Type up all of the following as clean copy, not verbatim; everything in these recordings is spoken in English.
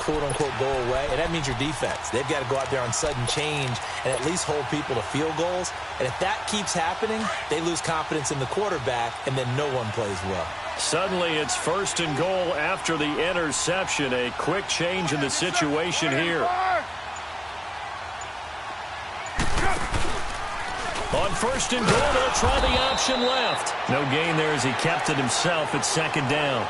quote-unquote go away, and that means your defense. They've got to go out there on sudden change and at least hold people to field goals. And if that keeps happening, they lose confidence in the quarterback, and then no one plays well. Suddenly it's 1st and goal after the interception. A quick change in the situation here. On 1st and goal, they'll try the option left. No gain there as he kept it himself at 2nd down.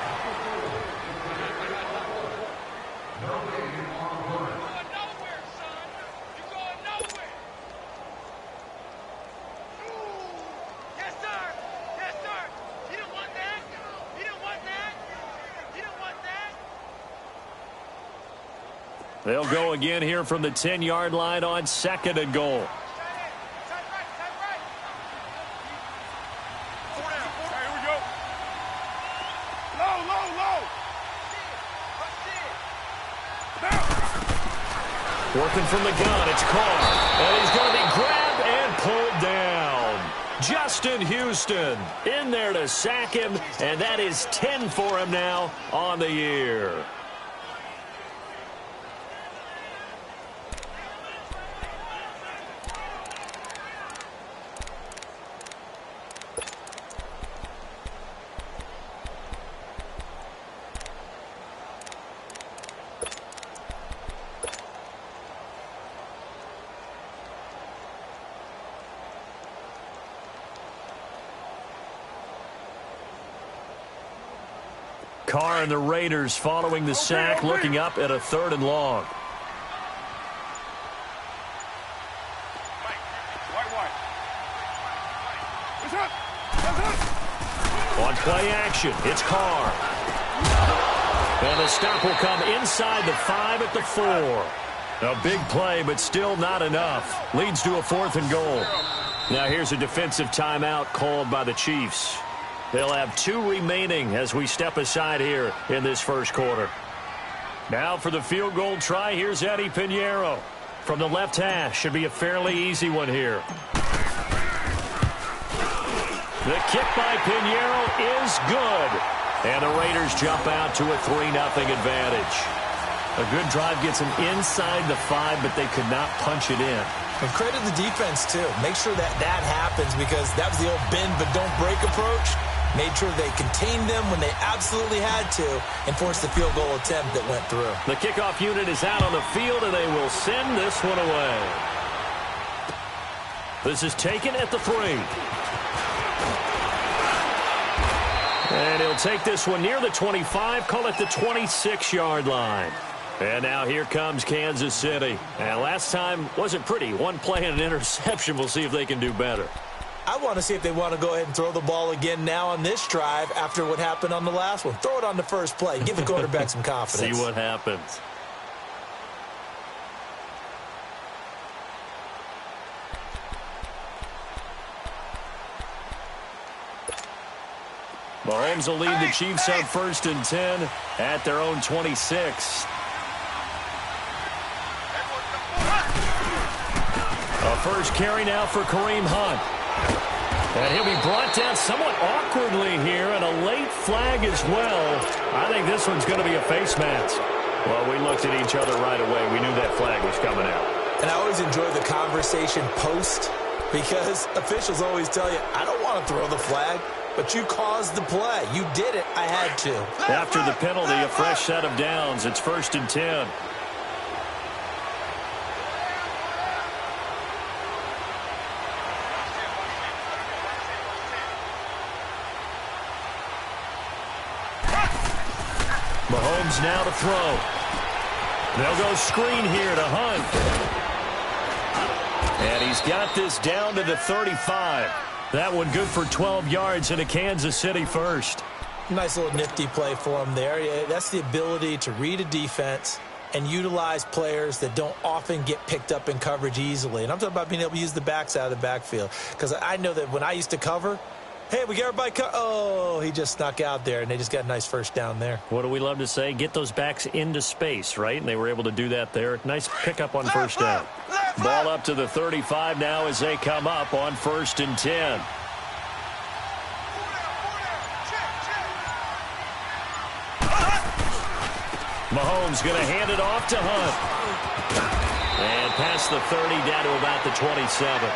They'll go again here from the 10-yard line on 2nd and goal. Working from the gun, it's Carr. And he's going to be grabbed and pulled down. Justin Houston in there to sack him, and that is 10 for him now on the year. Carr and the Raiders following the sack, looking up at a 3rd and long. On play action, it's Carr. And the stop will come inside the 5 at the 4. A big play, but still not enough. Leads to a 4th and goal. Now here's a defensive timeout called by the Chiefs. They'll have 2 remaining as we step aside here in this first quarter. Now for the field goal try, here's Eddie Pinheiro. From the left hash, should be a fairly easy one here. The kick by Pinheiro is good. And the Raiders jump out to a 3-0 advantage. A good drive gets them inside the 5, but they could not punch it in. And credit the defense, too. Make sure that happens, because that was the old bend but don't break approach. Made sure they contained them when they absolutely had to and forced the field goal attempt that went through. The kickoff unit is out on the field, and they will send this one away. This is taken at the 3. And he'll take this one near the 25, call it the 26-yard line. And now here comes Kansas City. And last time wasn't pretty. One play and an interception. We'll see if they can do better. I want to see if they want to go ahead and throw the ball again now on this drive after what happened on the last one. Throw it on the first play. Give the quarterback some confidence. See what happens. Mahomes will lead the Chiefs out 1st and 10 at their own 26. A first carry now for Kareem Hunt. And he'll be brought down somewhat awkwardly here, and a late flag as well. I think this one's going to be a face mask. Well, we looked at each other right away. We knew that flag was coming out. And I always enjoy the conversation post, because officials always tell you, I don't want to throw the flag, but you caused the play. You did it. I had to. After the penalty, a fresh set of downs. It's 1st and 10. Mahomes now to throw. They'll go screen here to Hunt. And he's got this down to the 35. That one good for 12 yards and a Kansas City first. Nice little nifty play for him there. Yeah, that's the ability to read a defense and utilize players that don't often get picked up in coverage easily. And I'm talking about being able to use the backs out of the backfield. Because I know that when I used to cover, hey, we got everybody oh, he just snuck out there, and they just got a nice first down there. What do we love to say? Get those backs into space, right? And they were able to do that there. Nice pickup on first down. Ball up to the 35 now as they come up on 1st and 10. Mahomes going to hand it off to Hunt. And past the 30, down to about the 27.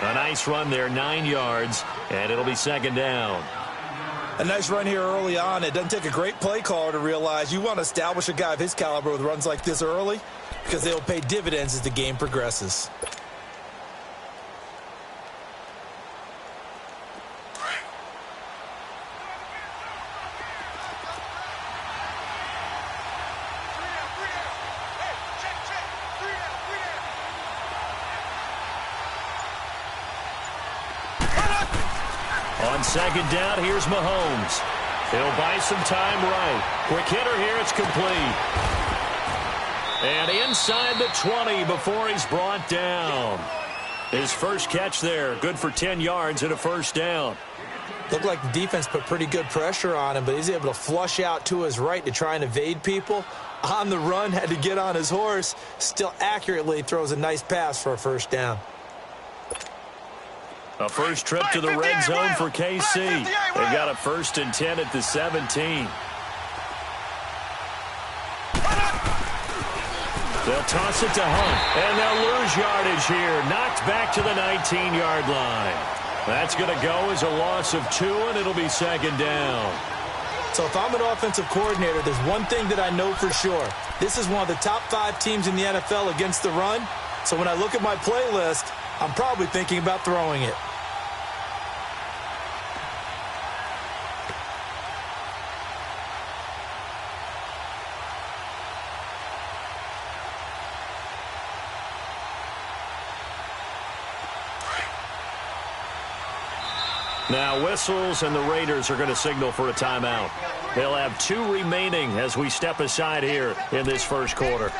A nice run there, 9 yards, and it'll be second down. A nice run here early on. It doesn't take a great play caller to realize you want to establish a guy of his caliber with runs like this early because they will pay dividends as the game progresses. On second down, here's Mahomes. He'll buy some time right. Quick hitter here, it's complete. And inside the 20 before he's brought down. His first catch there, good for 10 yards and a first down. Looked like the defense put pretty good pressure on him, but he's able to flush out to his right to try and evade people. On the run, had to get on his horse. Still accurately throws a nice pass for a first down. A first trip to the red zone for KC. They got a 1st and 10 at the 17. They'll toss it to Hunt, and they'll lose yardage here. Knocked back to the 19-yard line. That's going to go as a loss of 2, and it'll be second down. So if I'm an offensive coordinator, there's one thing that I know for sure. This is one of the top 5 teams in the NFL against the run. So when I look at my playlist, I'm probably thinking about throwing it. Now whistles, and the Raiders are going to signal for a timeout. They'll have 2 remaining as we step aside here in this first quarter.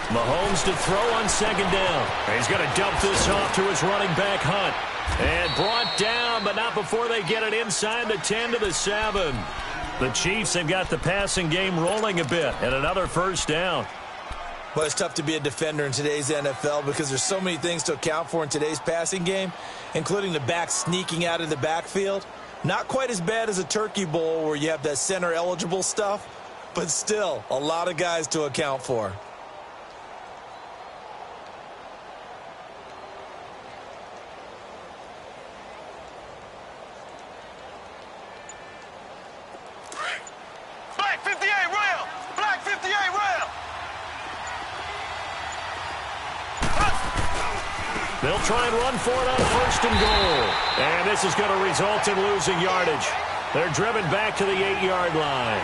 Mahomes to throw on second down. He's going to dump this off to his running back, Hunt. And brought down, but not before they get it inside the 10 to the 7. The Chiefs have got the passing game rolling a bit, and another first down. Well, it's tough to be a defender in today's NFL because there's so many things to account for in today's passing game, including the back sneaking out of the backfield. Not quite as bad as a turkey bowl where you have that center-eligible stuff, but still a lot of guys to account for. They'll try and run for it on 1st and goal. And this is going to result in losing yardage. They're driven back to the 8-yard line.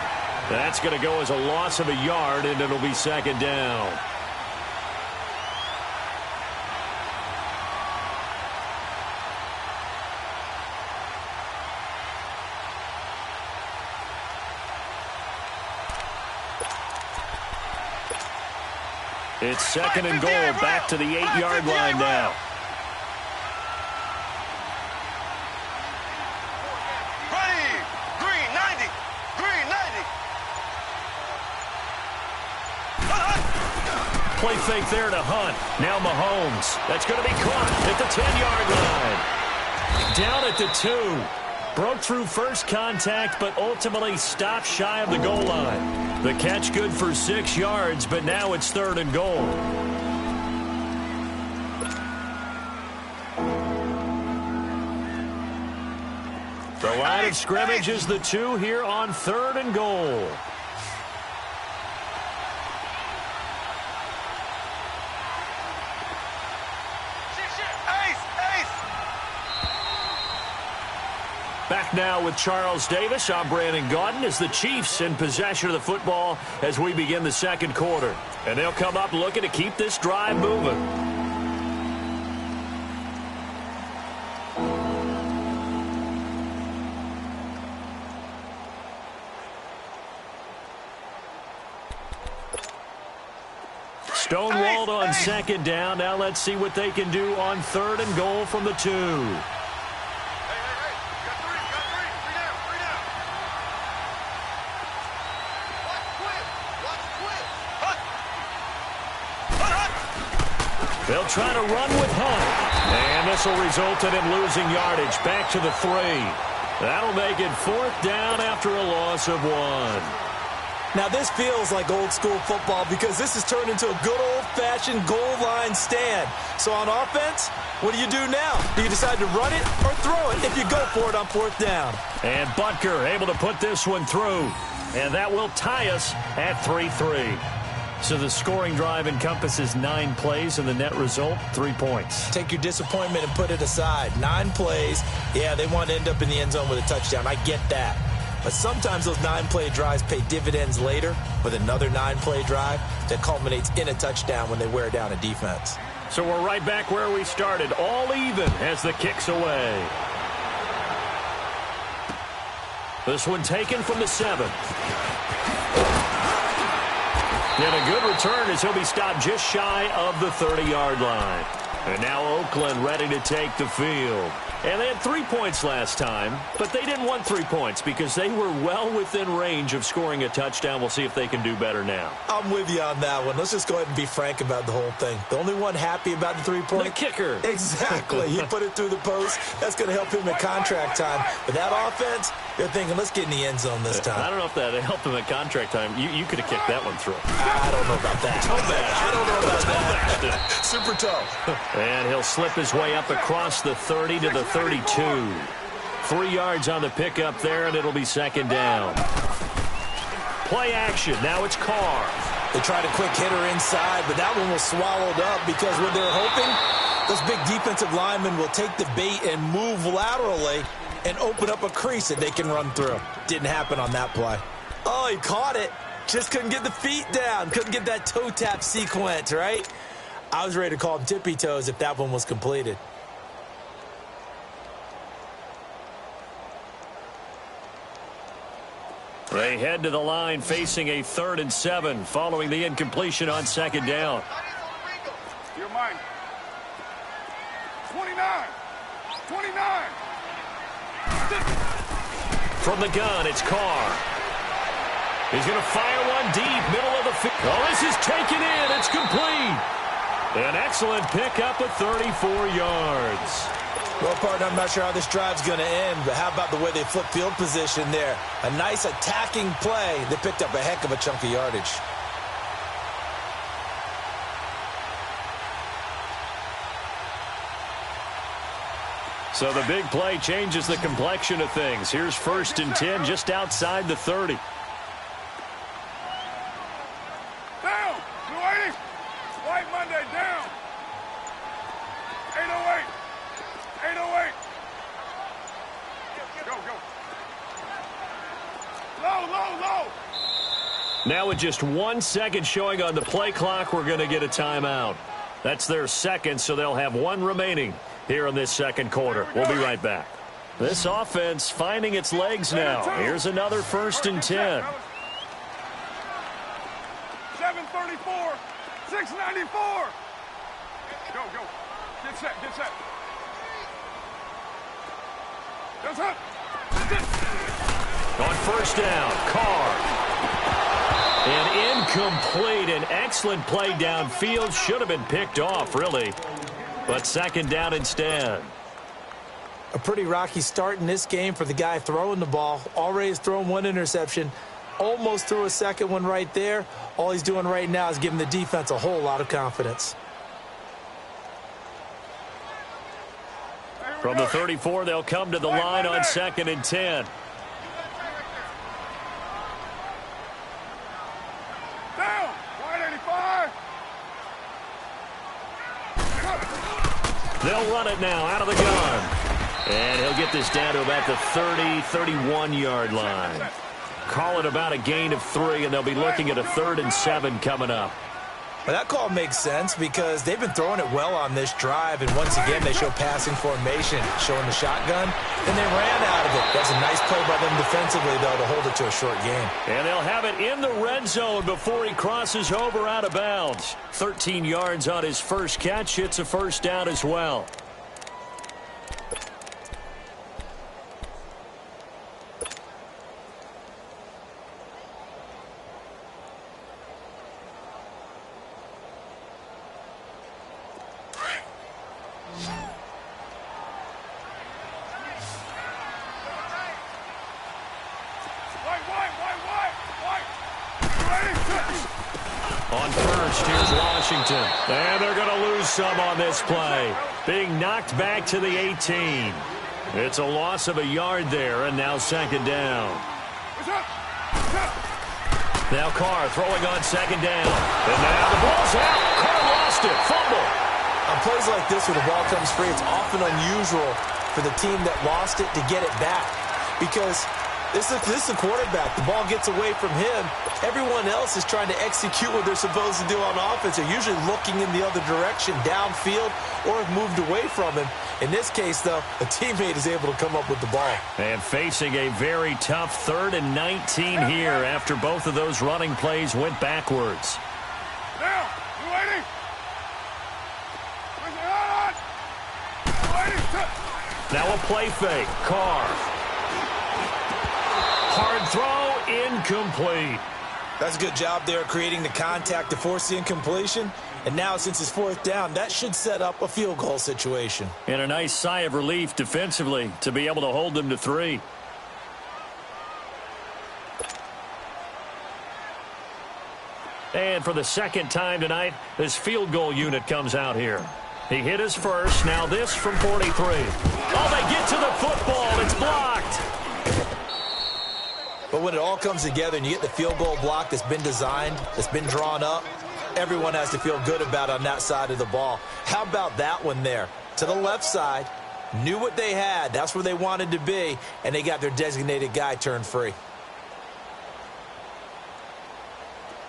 That's going to go as a loss of a yard, and it'll be second down. It's 2nd and goal, back to the 8-yard line now. Green 90. Play fake there to Hunt. Now Mahomes. That's going to be caught at the 10-yard line. Down at the 2. Broke through first contact, but ultimately stopped shy of the goal line. The catch good for 6 yards, but now it's 3rd and goal. The line of scrimmage is the 2 here on 3rd and goal. Back now with Charles Davis. I'm Brandon Gaudin as the Chiefs in possession of the football as we begin the second quarter. And they'll come up looking to keep this drive moving. Stonewalled on second down. Now let's see what they can do on third and goal from the 2. They'll try to run with Hunt. And this will result in him losing yardage. Back to the 3. That'll make it 4th down after a loss of 1. Now, this feels like old-school football because this has turned into a good old-fashioned goal line stand. So on offense, what do you do now? Do you decide to run it or throw it if you go for it on 4th down? And Butker able to put this one through. And that will tie us at 3-3. So the scoring drive encompasses 9 plays, and the net result, 3 points. Take your disappointment and put it aside. 9 plays. Yeah, they want to end up in the end zone with a touchdown. I get that. But sometimes those 9-play drives pay dividends later with another 9-play drive that culminates in a touchdown when they wear down a defense. So we're right back where we started, all even as the kick's away. This one taken from the 7. And a good return as he'll be stopped just shy of the 30-yard line. And now Oakland ready to take the field. And they had 3 points last time, but they didn't want 3 points because they were well within range of scoring a touchdown. We'll see if they can do better now. I'm with you on that one. Let's just go ahead and be frank about the whole thing. The only one happy about the 3-point? The kicker. Exactly. He put it through the post. That's going to help him at contract time. But that offense, you're thinking, let's get in the end zone this time. I don't know if that helped him at contract time. You could have kicked that one through. I don't know about that. I don't know about that. Super toe. And he'll slip his way up across the 30 to the 32. 3 yards on the pickup there, and it'll be 2nd down. Play action. Now it's Carr. They tried a quick hitter inside, but that one was swallowed up because what they're hoping, those big defensive linemen will take the bait and move laterally and open up a crease that they can run through. Didn't happen on that play. Oh, he caught it. Just couldn't get the feet down. Couldn't get that toe tap sequence, right? I was ready to call him tippy toes if that one was completed. They head to the line facing a 3rd and 7 following the incompletion on 2nd down. You're mine. 29. 29. From the gun, it's Carr. He's going to fire one deep, middle of the field. Oh, this is taken in. It's complete. An excellent pickup of 34 yards. Well, partner, I'm not sure how this drive's going to end, but how about the way they flip field position there? A nice attacking play that picked up a heck of a chunk of yardage. So the big play changes the complexion of things. Here's 1st and 10 just outside the 30. Down. 280. White Monday down. 808. 808. Go, go. Low, low, low. Now with just 1 second showing on the play clock, we're going to get a timeout. That's their 2nd, so they'll have 1 remaining here in this 2nd quarter. We'll be right back. This offense finding its legs now. Here's another 1st and 10. 734. 694. Go, go. Get set, get set. That's it. On 1st down, Carr. And incomplete. An excellent play downfield. Should have been picked off, really. But 2nd down instead. A pretty rocky start in this game for the guy throwing the ball. Already has thrown 1 interception. Almost threw a 2nd one right there. All he's doing right now is giving the defense a whole lot of confidence. From the 34, they'll come to the line on 2nd and 10. Down. 185. They'll run it now out of the gun. And he'll get this down to about the 30, 31-yard line. Call it about a gain of 3, and they'll be looking at a 3rd and 7 coming up. Well, that call makes sense because they've been throwing it well on this drive, and once again they show passing formation, showing the shotgun, and they ran out of it. That's a nice play by them defensively, though, to hold it to a short game. And they'll have it in the red zone before he crosses over out of bounds. 13 yards on his first catch. It's a first down as well. On first, here's Washington. And they're going to lose some on this play. Being knocked back to the 18. It's a loss of a yard there, and now second down. Now Carr throwing on second down. And now the ball's out. Carr lost it. Fumble. On plays like this where the ball comes free, it's often unusual for the team that lost it to get it back. Because this is a quarterback. The ball gets away from him. Everyone else is trying to execute what they're supposed to do on offense. They're usually looking in the other direction, downfield, or have moved away from him. In this case, though, a teammate is able to come up with the ball. And facing a very tough 3rd and 19 here after both of those running plays went backwards. Now, you waiting? Now a play fake. Carr. Hard throw, incomplete. That's a good job there creating the contact to force the incompletion. And now, since it's 4th down, that should set up a field goal situation. And a nice sigh of relief defensively to be able to hold them to 3. And for the second time tonight, this field goal unit comes out here. He hit his first. Now this from 43. Oh, they get to the football. It's blocked. But when it all comes together and you get the field goal block that's been designed, that's been drawn up, everyone has to feel good about on that side of the ball. How about that one there? To the left side, knew what they had. That's where they wanted to be, and they got their designated guy turned free.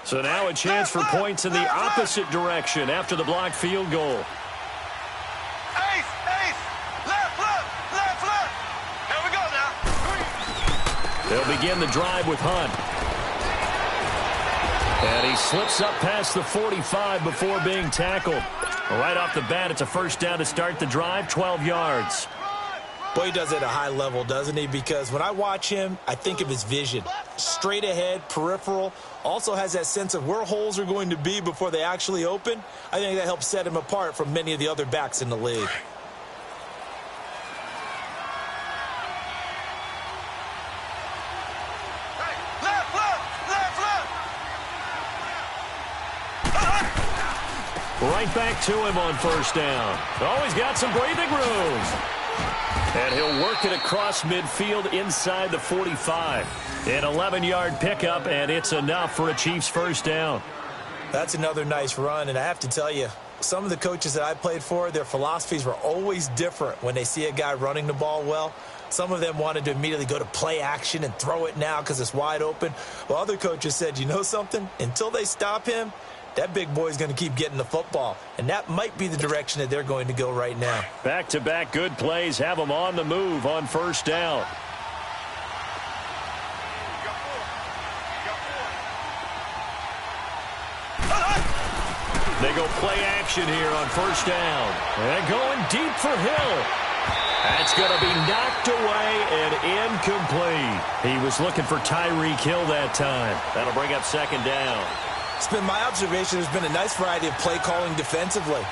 So now a chance for points in the opposite direction after the blocked field goal. They'll begin the drive with Hunt. And he slips up past the 45 before being tackled. Right off the bat, it's a first down to start the drive, 12 yards. Boy, he does it at a high level, doesn't he? Because when I watch him, I think of his vision. Straight ahead, peripheral. Also has that sense of where holes are going to be before they actually open. I think that helps set him apart from many of the other backs in the league. Right back to him on first down. Oh, he's got some breathing room. And he'll work it across midfield inside the 45. An 11-yard pickup, and it's enough for a Chiefs first down. That's another nice run, and I have to tell you, some of the coaches that I played for, their philosophies were always different when they see a guy running the ball well. Some of them wanted to immediately go to play action and throw it now because it's wide open. While other coaches said, you know something? Until they stop him, that big boy's going to keep getting the football. And that might be the direction that they're going to go right now. Back-to-back good plays have them on the move on first down. They go play action here on first down. And going deep for Hill. That's going to be knocked away and incomplete. He was looking for Tyreek Hill that time. That'll bring up second down. It's been my observation there's been a nice variety of play calling defensively.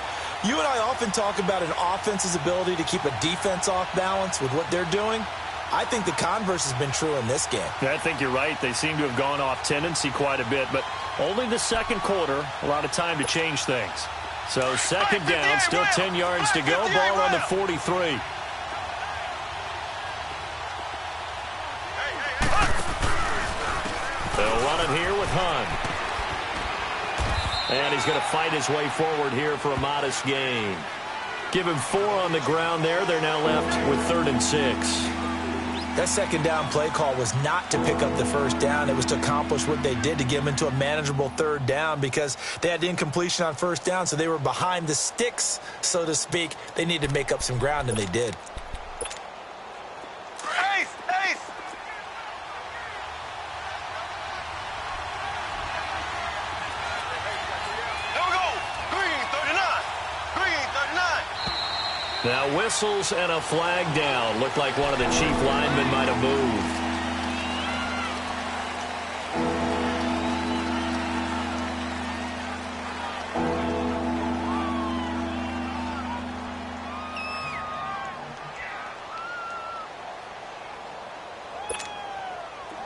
You and I often talk about an offense's ability to keep a defense off balance with what they're doing. I think the converse has been true in this game. I think you're right. They seem to have gone off tendency quite a bit, but only the second quarter, a lot of time to change things. So second down, still 10 yards to go, ball on the 43. They'll run it here with Hunt. And he's going to fight his way forward here for a modest gain. Give him 4 on the ground there. They're now left with 3rd and 6. That second down play call was not to pick up the first down. It was to accomplish what they did, to get them into a manageable third down, because they had incompletion on first down, so they were behind the sticks, so to speak. They needed to make up some ground, and they did. Now whistles and a flag down. Looked like one of the chief linemen might have moved.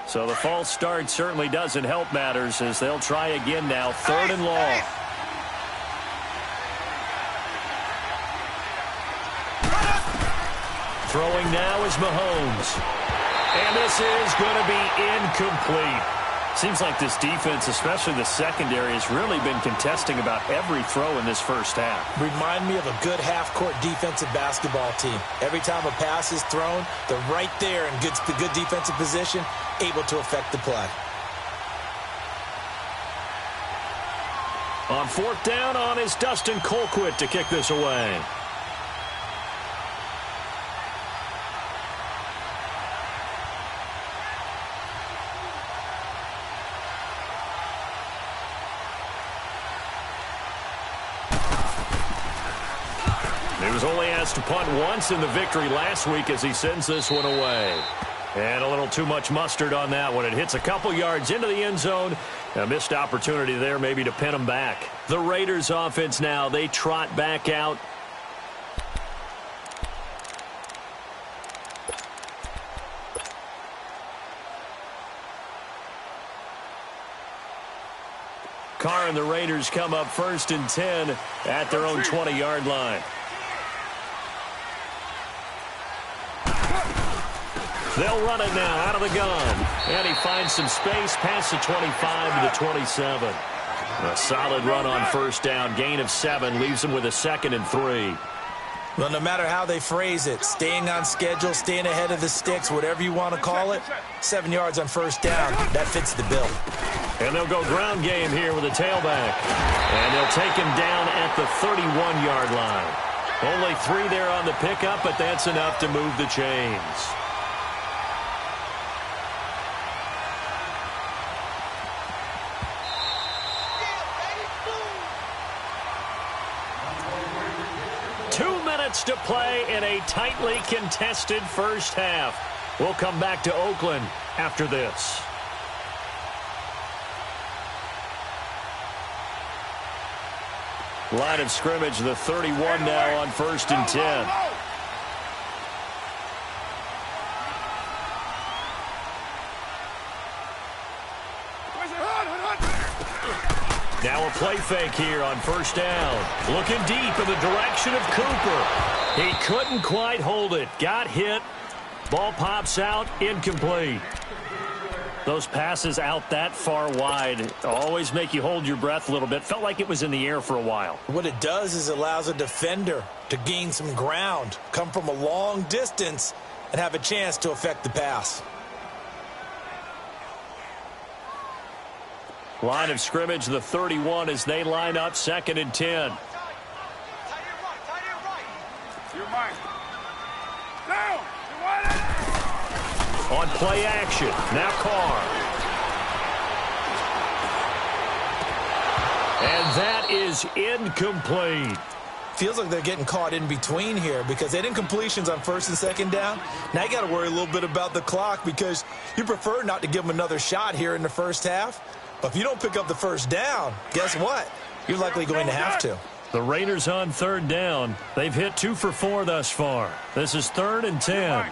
So the false start certainly doesn't help matters, as they'll try again now. 3rd and long. Throwing now is Mahomes. And this is going to be incomplete. Seems like this defense, especially the secondary, has really been contesting about every throw in this first half. Remind me of a good half-court defensive basketball team. Every time a pass is thrown, they're right there in good defensive position, able to affect the play. On 4th down on is Dustin Colquitt to kick this away. He was only asked to punt once in the victory last week as he sends this one away. And a little too much mustard on that one. It hits a couple yards into the end zone. A missed opportunity there maybe to pin him back. The Raiders offense now, they trot back out. Carr and the Raiders come up 1st and 10 at their own 20-yard line. They'll run it now out of the gun. And he finds some space past the 25 to the 27. A solid run on 1st down. Gain of 7 leaves him with a 2nd and 3. Well, no matter how they phrase it, staying on schedule, staying ahead of the sticks, whatever you want to call it, 7 yards on 1st down, that fits the bill. And they'll go ground game here with a tailback. And they'll take him down at the 31-yard line. Only 3 there on the pickup, but that's enough to move the chains. To play in a tightly contested first half. We'll come back to Oakland after this. Line of scrimmage, the 31 now on 1st and 10. Now a play fake here on 1st down. Looking deep in the direction of Cooper. He couldn't quite hold it. Got hit. Ball pops out. Incomplete. Those passes out that far wide always make you hold your breath a little bit. Felt like it was in the air for a while. What it does is it allows a defender to gain some ground, come from a long distance, and have a chance to affect the pass. Line of scrimmage, the 31 as they line up 2nd and 10. On play action, now Carr. And that is incomplete. Feels like they're getting caught in between here because they had incompletions on 1st and 2nd down. Now you got to worry a little bit about the clock because you prefer not to give them another shot here in the first half. But if you don't pick up the 1st down, guess what? You're likely going to have to. The Raiders on 3rd down. They've hit 2 for 4 thus far. This is 3rd and 10.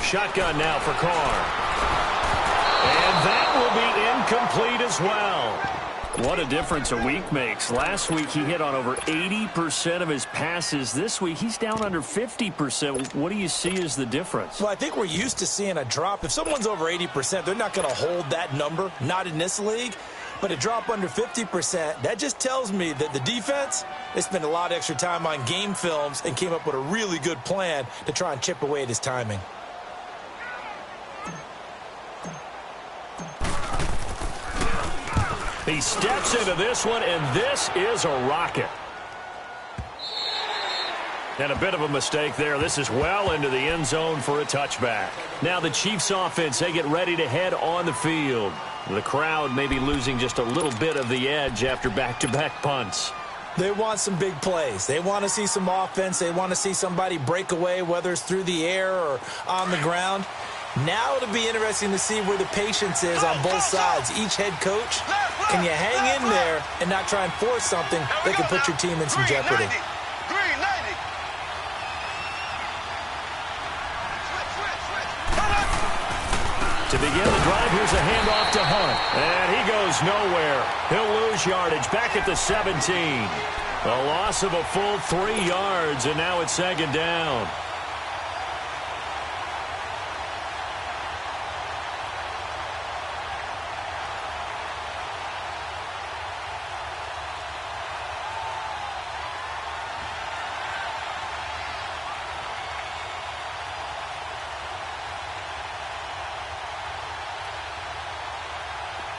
Shotgun now for Carr. And that will be incomplete as well. What a difference a week makes. Last week he hit on over 80% of his passes. This week he's down under 50%. What do you see as the difference? Well, I think we're used to seeing a drop. If someone's over 80%, they're not going to hold that number, not in this league. But to drop under 50%, that just tells me that the defense, they spent a lot of extra time on game films and came up with a really good plan to try and chip away at his timing. He steps into this one, and this is a rocket. And a bit of a mistake there. This is well into the end zone for a touchback. Now the Chiefs offense, they get ready to head on the field. The crowd may be losing just a little bit of the edge after back-to-back punts. They want some big plays. They want to see some offense. They want to see somebody break away, whether it's through the air or on the ground. Now it'll be interesting to see where the patience is on both sides. Each head coach, can you hang in there and not try and force something that can put your team in some jeopardy? To begin the drive, here's a handoff to Hunt. And he goes nowhere. He'll lose yardage back at the 17. A loss of a full 3 yards, and now it's second down.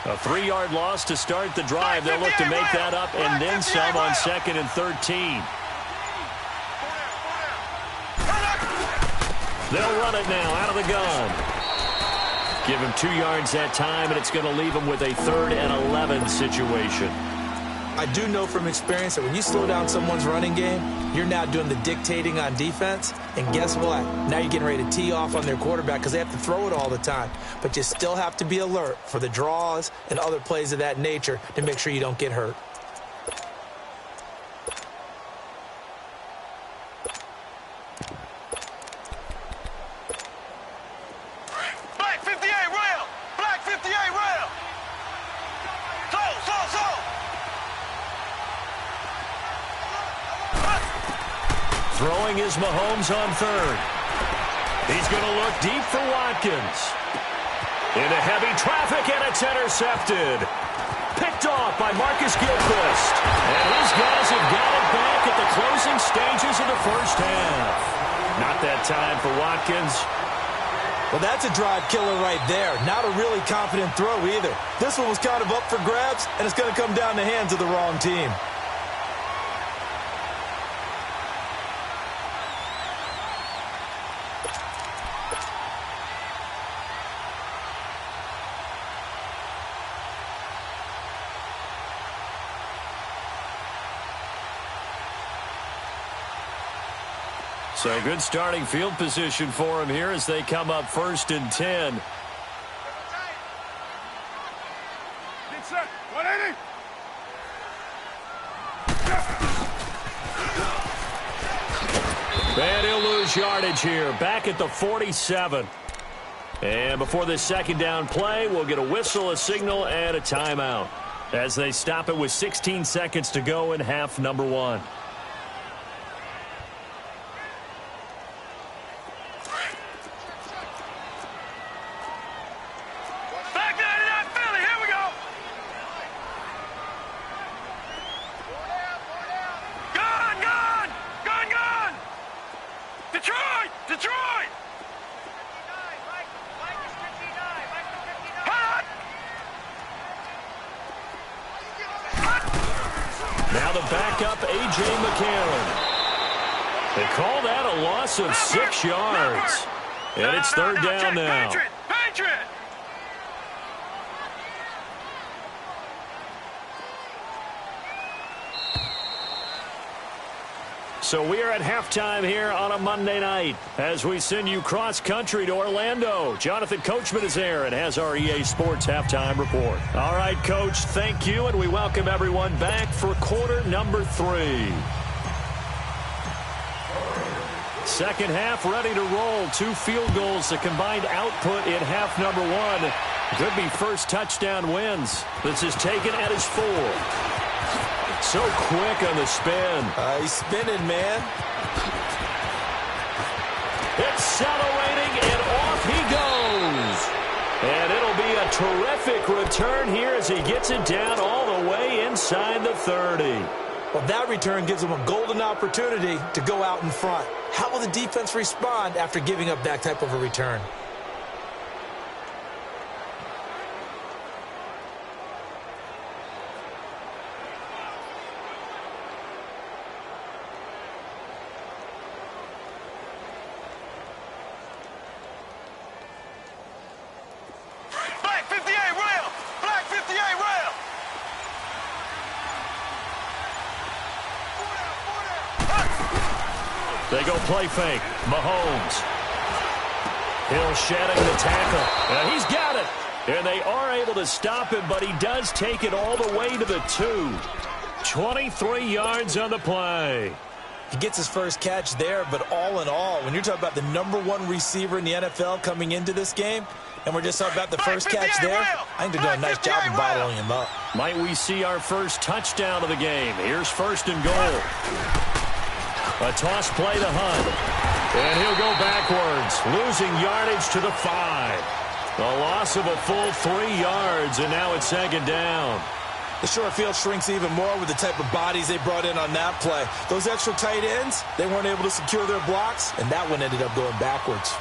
A 3-yard loss to start the drive. They'll look to make that up and then some on 2nd and 13. They'll run it now out of the gun. Give him 2 yards that time, and it's going to leave him with a 3rd and 11 situation. I do know from experience that when you slow down someone's running game, you're now doing the dictating on defense. And guess what? Now you're getting ready to tee off on their quarterback because they have to throw it all the time. But you still have to be alert for the draws and other plays of that nature to make sure you don't get hurt. Black 58 rail! Black 58 rail! So! Throwing is Mahomes on 3rd. He's going to look deep for Watkins. Into heavy traffic, and it's intercepted. Picked off by Marcus Gilchrist. And his guys have got it back at the closing stages of the first half. Not that time for Watkins. Well, that's a drive killer right there. Not a really confident throw either. This one was kind of up for grabs, and it's going to come down the hands of the wrong team. So good starting field position for him here as they come up 1st and 10. Get set. 180. And he'll lose yardage here. Back at the 47. And before this second down play, we'll get a whistle, a signal, and a timeout as they stop it with 16 seconds to go in half number 1. Now the backup, A.J. McCarron. They call that a loss of 6 yards. And it's 3rd down now. Patriot! So we are at halftime here on a Monday night as we send you cross-country to Orlando. Jonathan Coachman is there and has our EA Sports halftime report. All right, Coach, thank you, and we welcome everyone back for quarter number 3. Second half ready to roll. 2 field goals, the combined output in half number 1. Could be first touchdown wins. This is taken at his 4. So quick on the spin. He's spinning, man. Accelerating, and off he goes. And it'll be a terrific return here as he gets it down all the way inside the 30. Well, that return gives them a golden opportunity to go out in front. How will the defense respond after giving up that type of a return? Black 58 rail! Black 58 rail! They go play fake. Mahomes. Hill shedding the tackle. And he's got it. And they are able to stop him, but he does take it all the way to the 2. 23 yards on the play. He gets his first catch there, but all in all, when you're talking about the #1 receiver in the NFL coming into this game, and we're just talking about the first catch there, I think they're doing a nice job of bottling him up. Might we see our first touchdown of the game? Here's 1st and goal. A toss play to Hunt. And he'll go backwards, losing yardage to the 5. A loss of a full 3 yards, and now it's 2nd down. The short field shrinks even more with the type of bodies they brought in on that play. Those extra tight ends, they weren't able to secure their blocks, and that one ended up going backwards.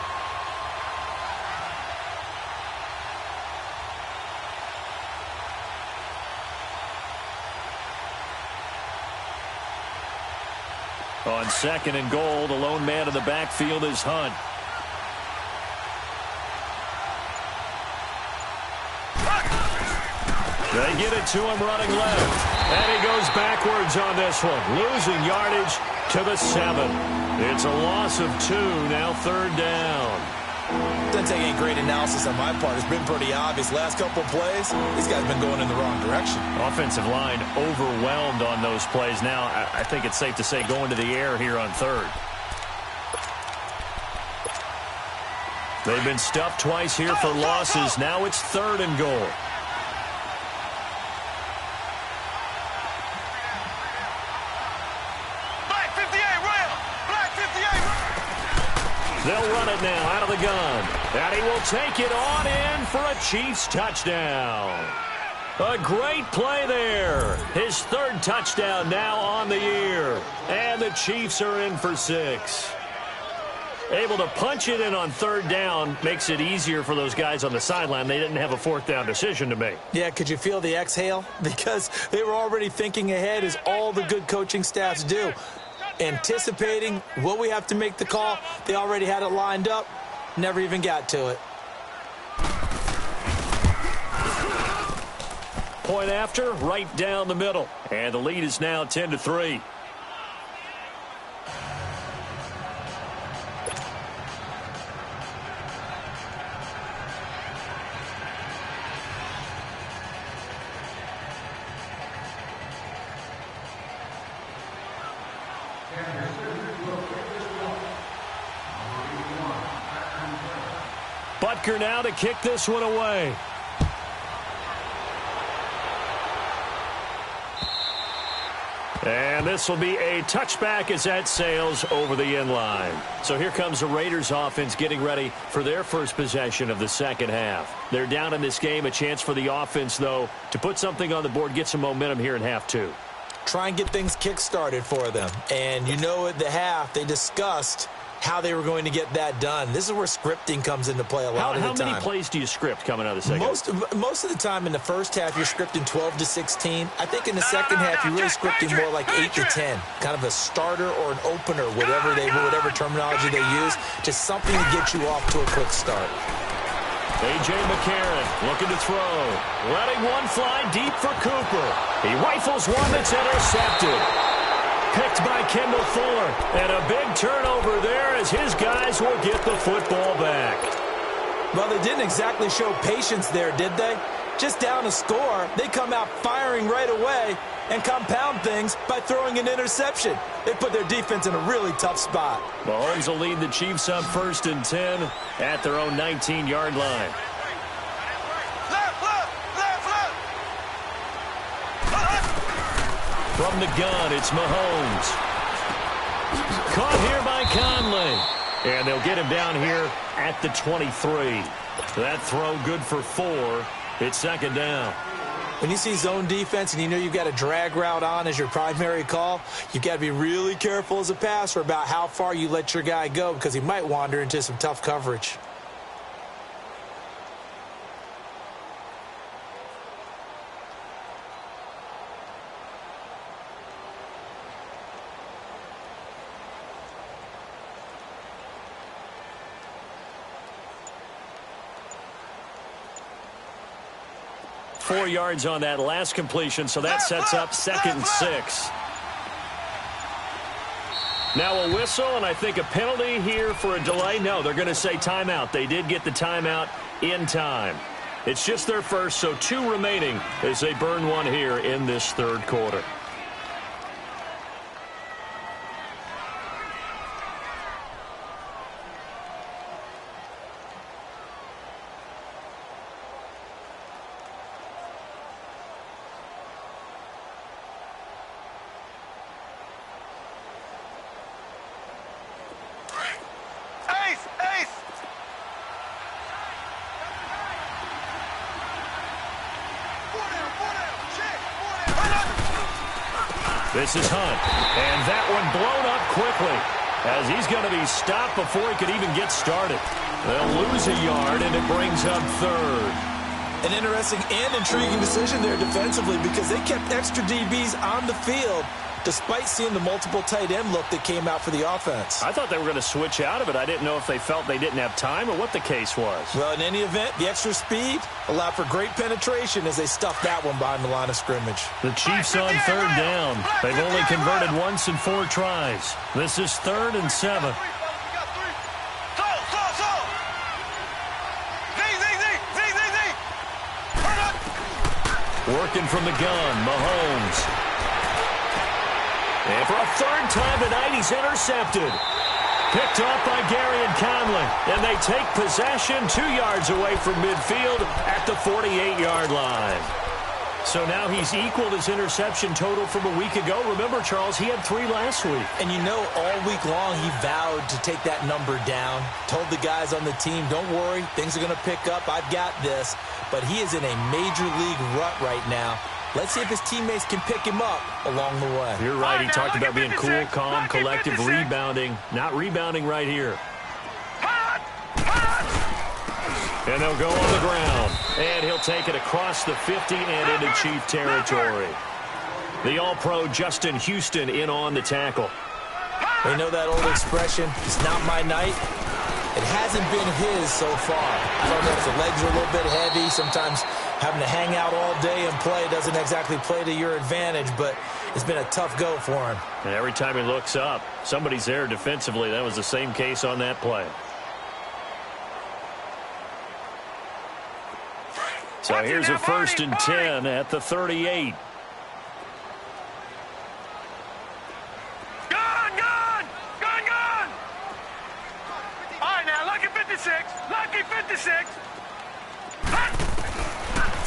On 2nd and goal, the lone man in the backfield is Hunt. They get it to him running left. And he goes backwards on this one, losing yardage to the 7. It's a loss of 2, now 3rd down. Doesn't take any great analysis on my part. It's been pretty obvious. Last couple of plays, these guys have been going in the wrong direction. Offensive line overwhelmed on those plays. Now, I think it's safe to say going to the air here on 3rd. They've been stuffed twice here for losses. Now it's 3rd and goal. They'll run it now out of the gun. And he will take it on in for a Chiefs touchdown. A great play there. His 3rd touchdown now on the year. And the Chiefs are in for 6. Able to punch it in on 3rd down makes it easier for those guys on the sideline. They didn't have a 4th down decision to make. Yeah, could you feel the exhale? Because they were already thinking ahead, as all the good coaching staffs do. Anticipating, will we have to make the call? They already had it lined up. Never even got to it. Point after, right down the middle. And the lead is now 10-3. Butker now to kick this one away. And this will be a touchback as that sails over the end line. So here comes the Raiders offense getting ready for their first possession of the 2nd half. They're down in this game. A chance for the offense, though, to put something on the board, get some momentum here in half 2. Try and get things kick-started for them. And you know at the half, they discussed how they were going to get that done. This is where scripting comes into play a lot of the time. How many plays do you script coming out of the 2nd? Most of the time in the first half, you're scripting 12 to 16. I think in the second half, you're really scripting more like 8 to 10. Kind of a starter or an opener, whatever terminology they use. Just something to get you off to a quick start. A.J. McCarron looking to throw. Letting one fly deep for Cooper. He rifles one that's intercepted. Picked by Kendall Fuller. And a big turnover there as his guys will get the football back. Well, they didn't exactly show patience there, did they? Just down a score, they come out firing right away and compound things by throwing an interception. They put their defense in a really tough spot. Mahomes will lead the Chiefs up 1st and 10 at their own 19-yard line. From the gun, it's Mahomes. Caught here by Conley. And they'll get him down here at the 23. That throw good for 4. It's second down. When you see zone defense and you know you've got a drag route on as your primary call, you've got to be really careful as a passer about how far you let your guy go because he might wander into some tough coverage. .4 yards on that last completion, so that sets up 2nd and 6. Now a whistle, and I think a penalty here for a delay. No, they're going to say timeout. They did get the timeout in time. It's just their first, so 2 remaining as they burn one here in this third quarter. This is Hunt, and that one blown up quickly as he's going to be stopped before he could even get started. They'll lose a yard, and it brings up 3rd. An interesting and intriguing decision there defensively because they kept extra DBs on the field despite seeing the multiple tight end look that came out for the offense. I thought they were going to switch out of it. I didn't know if they felt they didn't have time or what the case was. Well, in any event, the extra speed allowed for great penetration as they stuffed that one behind the line of scrimmage. The Chiefs on 3rd down. They've only converted once in 4 tries. This is 3rd and 7. Working from the gun, Mahomes. And for a 3rd time tonight, he's intercepted. Picked off by Gary and Conley. And they take possession 2 yards away from midfield at the 48-yard line. So now he's equaled his interception total from a week ago. Remember, Charles, he had 3 last week. And you know, all week long he vowed to take that number down. Told the guys on the team, don't worry, things are going to pick up. I've got this. But he is in a major league rut right now. Let's see if his teammates can pick him up along the way. You're right. He talked about being cool, calm, collective, rebounding. Not rebounding right here. And they'll go on the ground. And he'll take it across the 50 and into Chief territory. The All-Pro Justin Houston in on the tackle. They know that old expression, it's not my night. It hasn't been his so far. I don't know if the legs are a little bit heavy. Sometimes having to hang out all day and play doesn't exactly play to your advantage, but it's been a tough go for him. And every time he looks up, somebody's there defensively. That was the same case on that play. So here's a 1st and 10 at the 38. Lucky 56.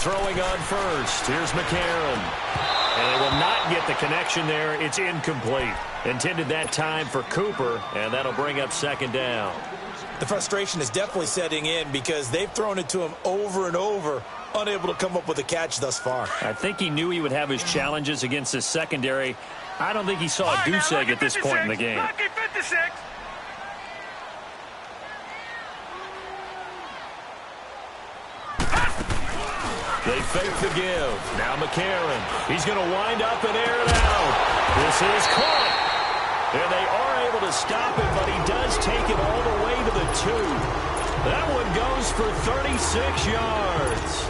Throwing on first. Here's McCarron. And they will not get the connection there. It's incomplete. Intended that time for Cooper, and that'll bring up 2nd down. The frustration is definitely setting in because they've thrown it to him over and over, unable to come up with a catch thus far. I think he knew he would have his challenges against his secondary. I don't think he saw a goose egg at this point in the game. Lucky 56. They fake the give. Now McCarron. He's going to wind up and air it out. This is caught. And they are able to stop it, but he does take it all the way to the 2. That one goes for 36 yards.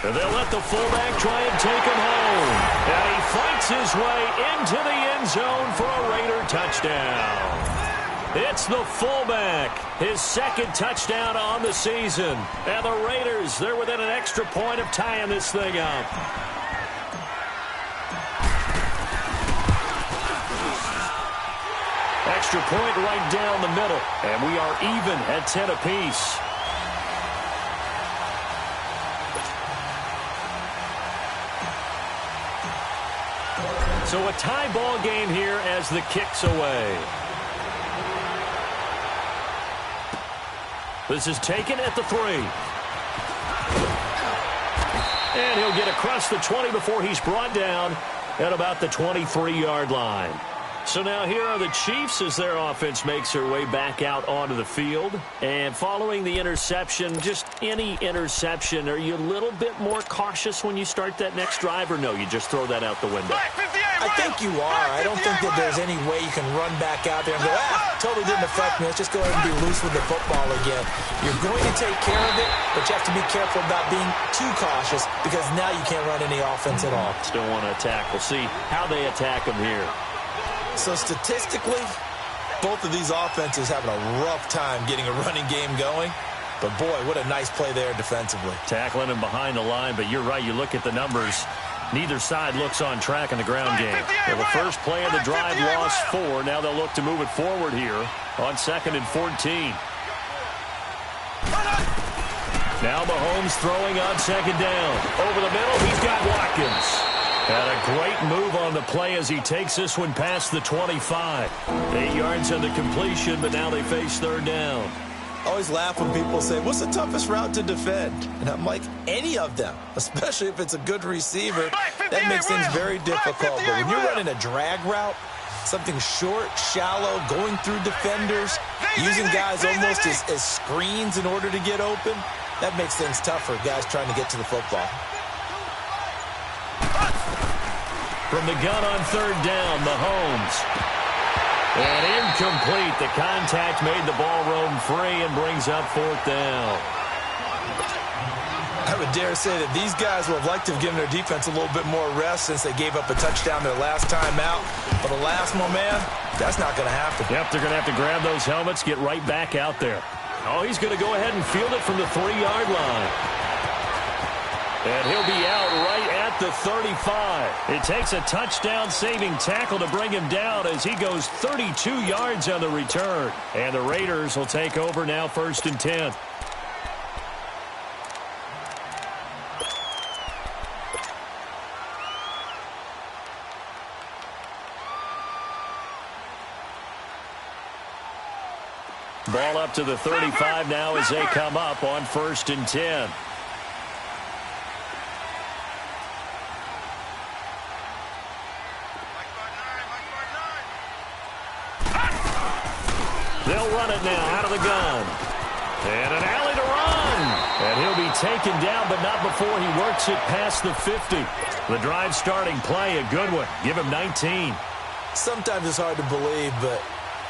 They'll let the fullback try and take him home. And he fights his way into the end zone for a Raider touchdown. It's the fullback, his 2nd touchdown on the season. And the Raiders, they're within an extra point of tying this thing up. extra point right down the middle. And we are even at 10 apiece. So a tie ball game here as the kick's away. This is taken at the 3. And he'll get across the 20 before he's brought down at about the 23-yard line. So now here are the Chiefs as their offense makes their way back out onto the field. And following the interception, just any interception, are you a little bit more cautious when you start that next drive, or no, you just throw that out the window? I think you are. I don't think that there's any way you can run back out there and go, totally didn't affect me. Let's just go ahead and be loose with the football again. You're going to take care of it, but you have to be careful about being too cautious because now you can't run any offense at all. Still want to attack. We'll see how they attack them here. So statistically, both of these offenses having a rough time getting a running game going. But, boy, what a nice play there defensively. Tackling him behind the line, but you're right. You look at the numbers. Neither side looks on track in the ground game. Well, the first play of the drive lost 4. Now they'll look to move it forward here on 2nd and 14. Now Mahomes throwing on 2nd down. Over the middle, he's got Watkins. And a great move on the play as he takes this one past the 25. 8 yards on the completion, but now they face 3rd down. I always laugh when people say, what's the toughest route to defend? And I'm like, any of them, especially if it's a good receiver. That makes things very difficult. But when you're running a drag route, something short, shallow, going through defenders, using guys almost as screens in order to get open, that makes things tough for guys trying to get to the football. From the gun on 3rd down, Mahomes. And incomplete. The contact made the ball roam free and brings up 4th down. I would dare say that these guys would have liked to have given their defense a little bit more rest since they gave up a touchdown their last time out. But alas, my man, that's not going to happen. Yep, they're going to have to grab those helmets, get right back out there. Oh, he's going to go ahead and field it from the 3-yard line. And he'll be out right at the 35. It takes a touchdown-saving tackle to bring him down as he goes 32 yards on the return. And the Raiders will take over now 1st and 10. Ball up to the 35 now as they come up on 1st and 10. They'll run it now out of the gun. And an alley to run. And he'll be taken down, but not before he works it past the 50. The drive starting play, a good one. Give him 19. Sometimes it's hard to believe, but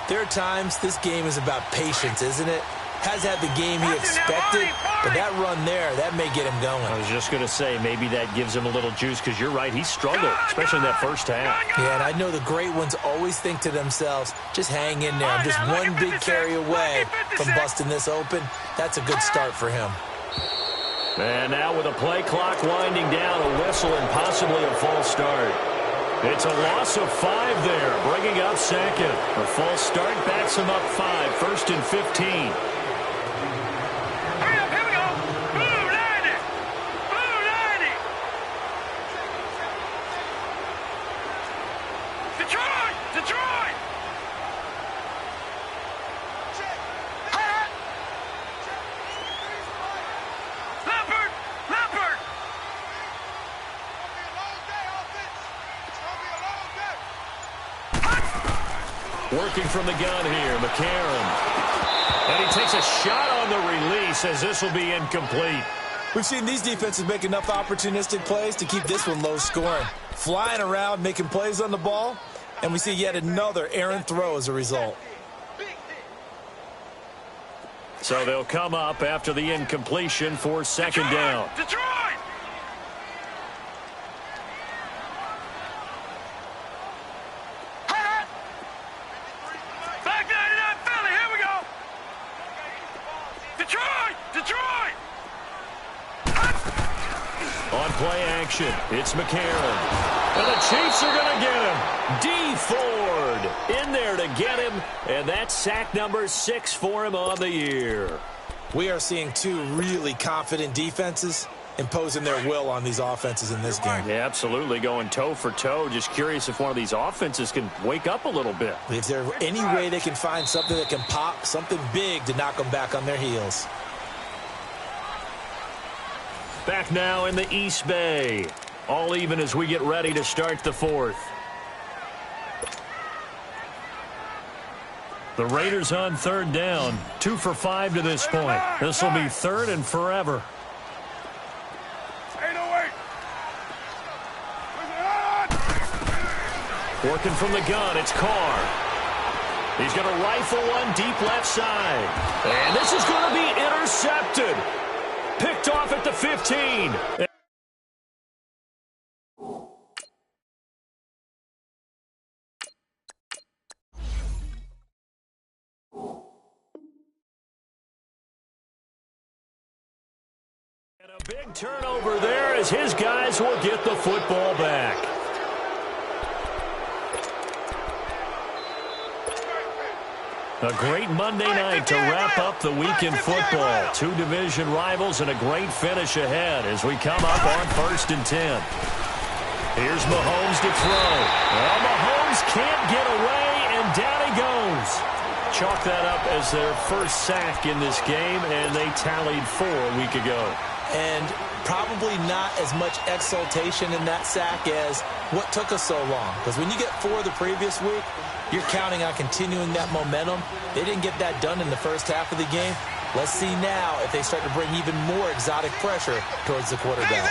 there are times this game is about patience, isn't it? Has had the game he expected, but that run there, that may get him going. I was just going to say, maybe that gives him a little juice, because you're right, he struggled, especially in that first half. Yeah, and I know the great ones always think to themselves, just hang in there. I'm just one big carry away from busting this open. That's a good start for him. And now with a play clock winding down, a whistle and possibly a false start. It's a loss of 5 there, bringing up 2nd. A false start backs him up 5, 1st and 15. Working from the gun here, McCarron. And he takes a shot on the release as this will be incomplete. We've seen these defenses make enough opportunistic plays to keep this one low scoring. Flying around, making plays on the ball, and we see yet another errant throw as a result. So they'll come up after the incompletion for 2nd down. Detroit! On play action, it's McCarron. And the Chiefs are going to get him. Dee Ford in there to get him, and that's sack number 6 for him on the year. We are seeing two really confident defenses imposing their will on these offenses in this game. Yeah, absolutely, going toe for toe. Just curious if one of these offenses can wake up a little bit. Is there any way they can find something that can pop, something big to knock them back on their heels? Back now in the East Bay. All even as we get ready to start the fourth. The Raiders on third down. 2 for 5 to this point. This will be third and forever. Working from the gun, it's Carr. He's going to rifle one deep left side. And this is going to be intercepted. Picked off at the 15. And a big turnover there as his guys will get the football back. A great Monday night to wrap up the week in football. Two division rivals and a great finish ahead as we come up on 1st and 10. Here's Mahomes to throw. Well, Mahomes can't get away, and down he goes. Chalk that up as their first sack in this game, and they tallied 4 a week ago. And probably not as much exultation in that sack as what took us so long. Because when you get 4 the previous week, you're counting on continuing that momentum. They didn't get that done in the first half of the game. Let's see now if they start to bring even more exotic pressure towards the quarterback.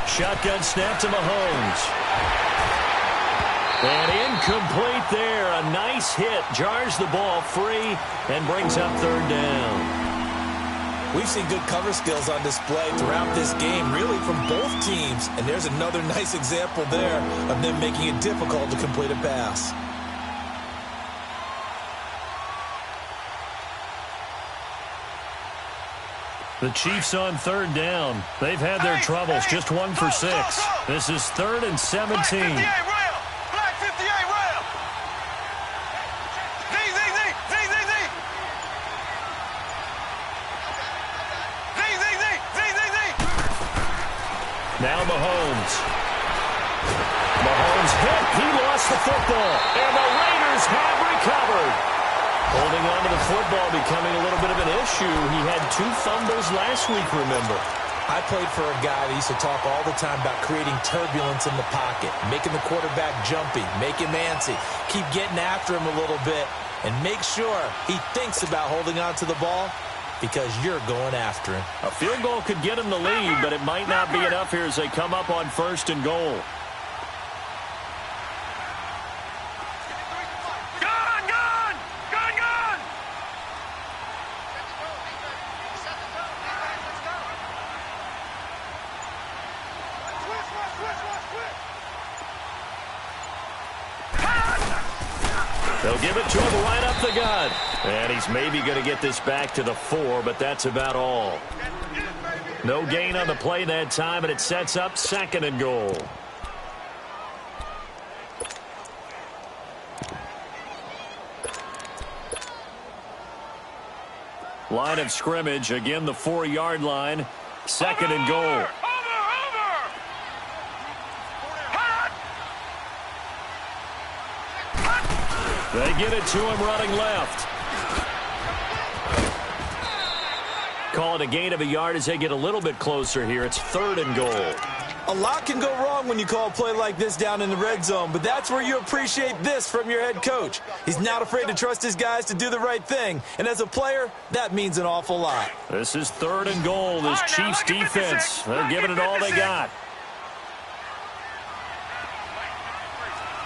Shotgun snap to Mahomes. And incomplete there. A nice hit. Jars the ball free and brings up third down. We've seen good cover skills on display throughout this game, really from both teams. And there's another nice example there of them making it difficult to complete a pass. The Chiefs on third down. They've had their troubles. Just 1 for 6. This is 3rd and 17. Now Mahomes. Mahomes hit. He lost the football. And the Raiders have recovered. Holding on to the football becoming a little bit of an issue. He had 2 fumbles last week, remember. I played for a guy that used to talk all the time about creating turbulence in the pocket, making the quarterback jumpy, make him antsy, keep getting after him a little bit, and make sure he thinks about holding on to the ball because you're going after him. A field goal could get him the lead, but it might not be enough here as they come up on 1st and goal. They'll give it to him right up the gut. And he's maybe going to get this back to the 4, but that's about all. No gain on the play that time, and it sets up 2nd and goal. Line of scrimmage, again the 4-yard line. 2nd and goal. They get it to him running left. Call it a gain of a yard as they get a little bit closer here. It's 3rd and goal. A lot can go wrong when you call a play like this down in the red zone, but that's where you appreciate this from your head coach. He's not afraid to trust his guys to do the right thing, and as a player, that means an awful lot. This is 3rd and goal. This Chiefs defense, they're giving it all they got.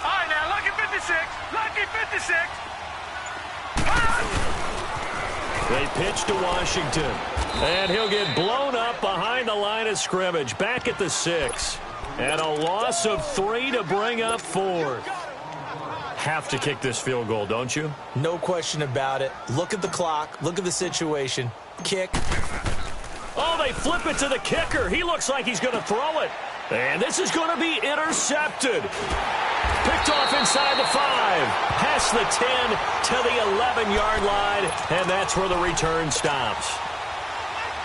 All right, now, lucky 56. Lucky 56. They pitch to Washington. And he'll get blown up behind the line of scrimmage. Back at the 6. And a loss of 3 to bring up 4th. have to kick this field goal, don't you? No question about it. Look at the clock. Look at the situation. Kick. Oh, they flip it to the kicker. He looks like he's going to throw it. And this is going to be intercepted. Picked off inside the 5. Past the 10 to the 11-yard line. And that's where the return stops.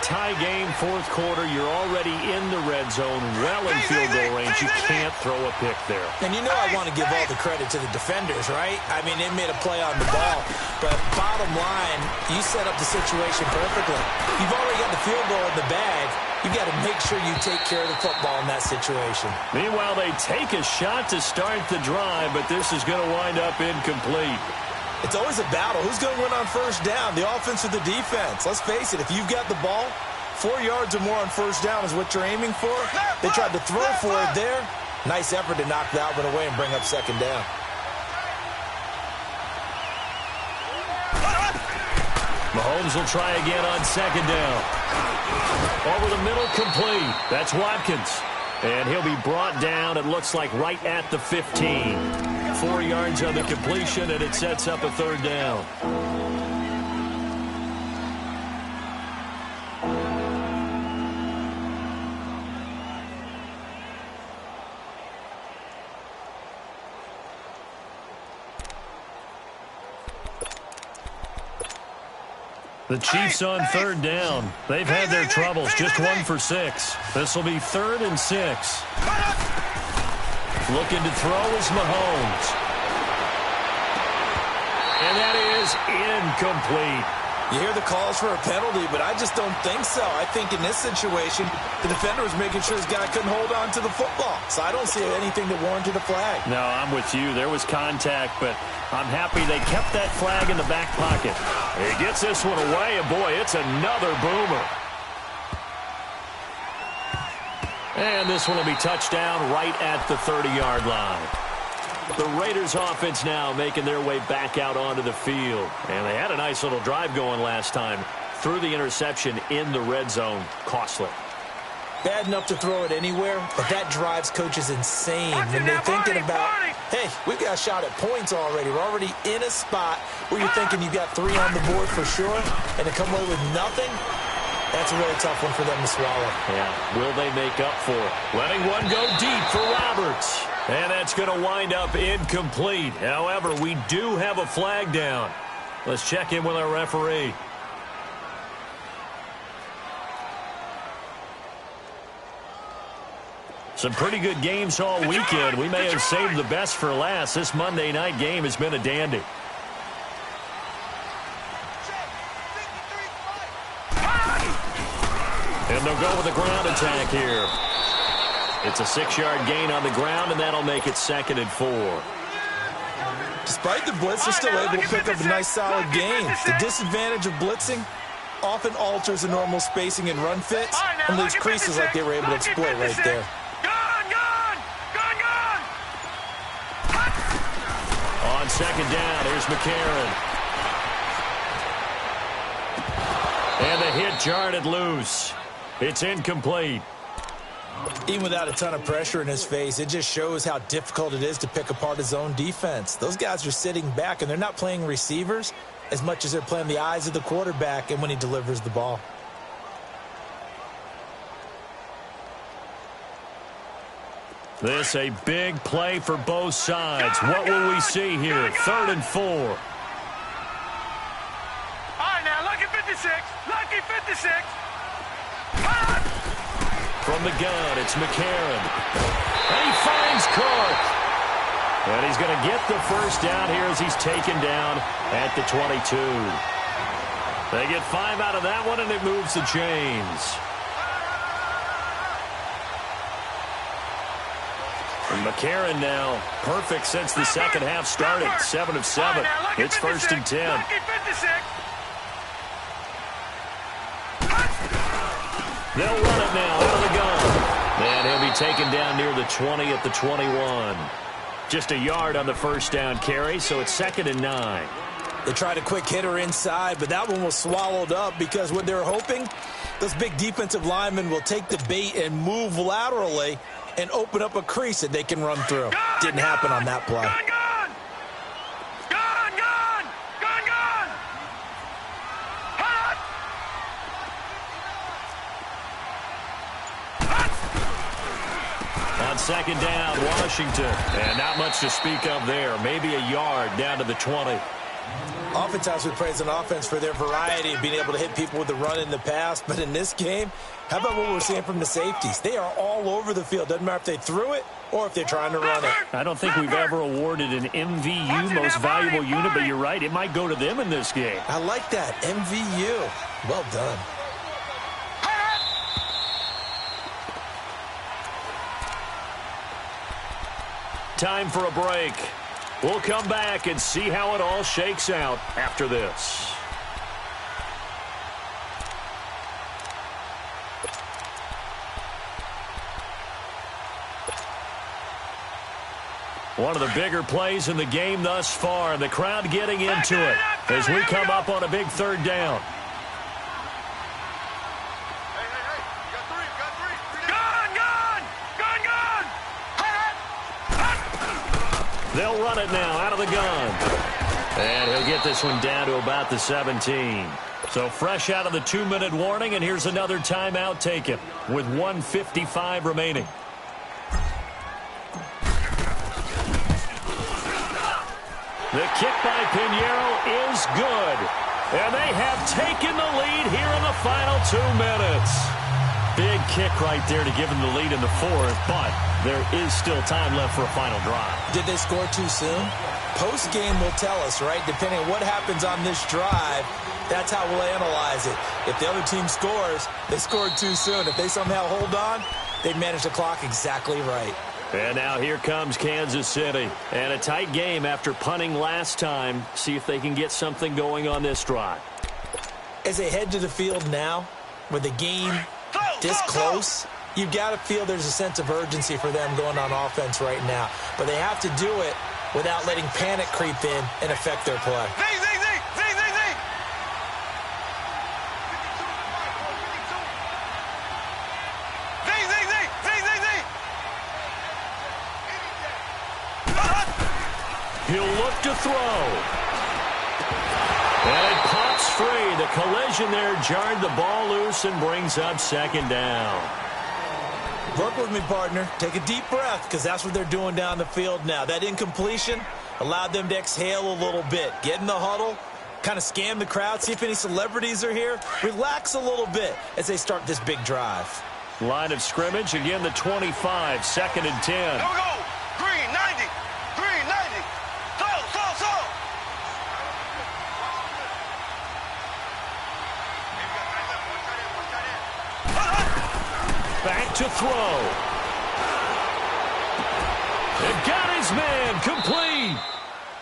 Tie game, fourth quarter. You're already in the red zone, well in field goal range. You can't throw a pick there. And you know I want to give all the credit to the defenders, right? I mean, they made a play on the ball. But bottom line, you set up the situation perfectly. You've already got the field goal in the bag. You've got to make sure you take care of the football in that situation. Meanwhile, they take a shot to start the drive, but this is going to wind up incomplete. It's always a battle. Who's going to win on first down, the offense or the defense? Let's face it, if you've got the ball, 4 yards or more on first down is what you're aiming for. They tried to throw for it there. Nice effort to knock that one away and bring up second down. Mahomes will try again on second down. Over the middle, complete. That's Watkins. And he'll be brought down, it looks like, right at the 15. 4 yards on the completion, and it sets up a third down. The Chiefs on third down. They've had their troubles, just 1 for 6. This will be 3rd and 6. Looking to throw is Mahomes. And that is incomplete. You hear the calls for a penalty, but I just don't think so. I think in this situation, the defender was making sure his guy couldn't hold on to the football. So I don't see anything that warranted a flag. No, I'm with you. There was contact, but I'm happy they kept that flag in the back pocket. He gets this one away, and boy, it's another boomer. And this one will be touchdown right at the 30-yard line. The Raiders offense now making their way back out onto the field. And they had a nice little drive going last time. Threw the interception in the red zone. Costly. Bad enough to throw it anywhere, but that drives coaches insane when they're thinking about, hey, we've got a shot at points already. We're already in a spot where you're thinking you've got 3 on the board for sure, and to come away with nothing, that's a really tough one for them to swallow. Yeah, will they make up for it? Letting one go deep for Roberts. And that's going to wind up incomplete. However, we do have a flag down. Let's check in with our referee. Some pretty good games all weekend. We may have saved the best for last. This Monday night game has been a dandy. And they'll go with the ground attack here. It's a 6-yard gain on the ground, and that'll make it 2nd and 4. Despite the blitz, they're still able to pick up a nice solid gain. The disadvantage of blitzing often alters the normal spacing and run fits, and leaves creases like they were able to exploit right there. On second down, here's McCarron. And the hit jarred it loose. It's incomplete. Even without a ton of pressure in his face, it just shows how difficult it is to pick apart his own defense. Those guys are sitting back, and they're not playing receivers as much as they're playing the eyes of the quarterback and when he delivers the ball. This a big play for both sides. What will we see here? 3rd and 4. All right, now, lucky 56. Lucky 56. From the gun, it's McCarron. And he finds Cook. And he's going to get the first down here as he's taken down at the 22. They get 5 out of that one, and it moves the chains. And McCarron now perfect since the second half started. 7 of 7. It's 1st and 10. They'll run it now out of the gun. And he'll be taken down near the 20 at the 21. Just a yard on the first down carry, so it's 2nd and 9. They tried a quick hitter inside, but that one was swallowed up because what they were hoping, those big defensive linemen will take the bait and move laterally and open up a crease that they can run through. Didn't happen on that play. second down, Washington. And not much to speak of there. Maybe a yard down to the 20. Oftentimes we praise an offense for their variety of being able to hit people with the run in the pass. But in this game, how about what we're seeing from the safeties? They are all over the field. Doesn't matter if they threw it or if they're trying to run it. I don't think we've ever awarded an MVU, most valuable unit, but you're right. It might go to them in this game. I like that. MVU. Well done. Time for a break. We'll come back and see how it all shakes out after this. One of the bigger plays in the game thus far. The crowd getting into it as we come up on a big third down. They'll run it now out of the gun. And he'll get this one down to about the 17. So fresh out of the 2-minute warning, and here's another timeout taken with 1:55 remaining. The kick by Pinheiro is good. And they have taken the lead here in the final 2 minutes. Big kick right there to give them the lead in the fourth, but there is still time left for a final drive. Did they score too soon? Post-game will tell us, right? Depending on what happens on this drive, that's how we'll analyze it. If the other team scores, they scored too soon. If they somehow hold on, they managed the clock exactly right. And now here comes Kansas City. And a tight game after punting last time. See if they can get something going on this drive. As they head to the field now, with the game this close, you've got to feel there's a sense of urgency for them going on offense right now. But they have to do it without letting panic creep in and affect their play. He'll look to throw. And it pops free. The collision there jarred the ball loose and brings up second down. Work with me, partner. Take a deep breath, because that's what they're doing down the field now. That incompletion allowed them to exhale a little bit. Get in the huddle, kind of scan the crowd, see if any celebrities are here. Relax a little bit as they start this big drive. Line of scrimmage, again the 25, 2nd and 10. Go, go. Green, 90. Green, 90. So. Back to throw. And got his man complete.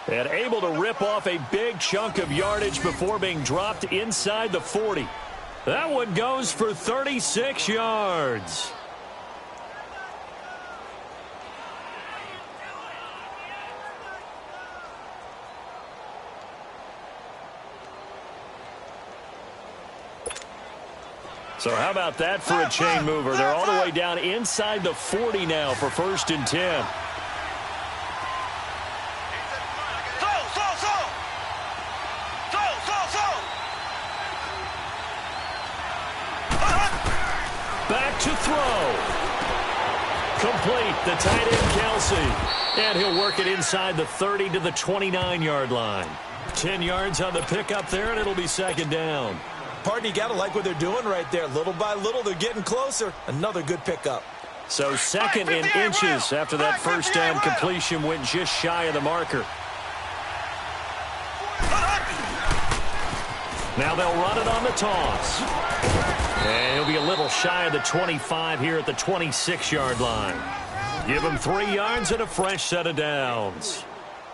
And able to rip off a big chunk of yardage before being dropped inside the 40. That one goes for 36 yards. So how about that for a chain mover? They're all the way down inside the 40 now for 1st and 10. Back to throw. Complete. The tight end, Kelsey. And he'll work it inside the 30 to the 29-yard line. 10 yards on the pickup there, and it'll be second down. Partner, you got to like what they're doing right there. Little by little, they're getting closer. Another good pickup. So 2nd and inches after that first down completion went just shy of the marker. Now they'll run it on the toss. And he'll be a little shy of the 25 here at the 26-yard line. Give him 3 yards and a fresh set of downs.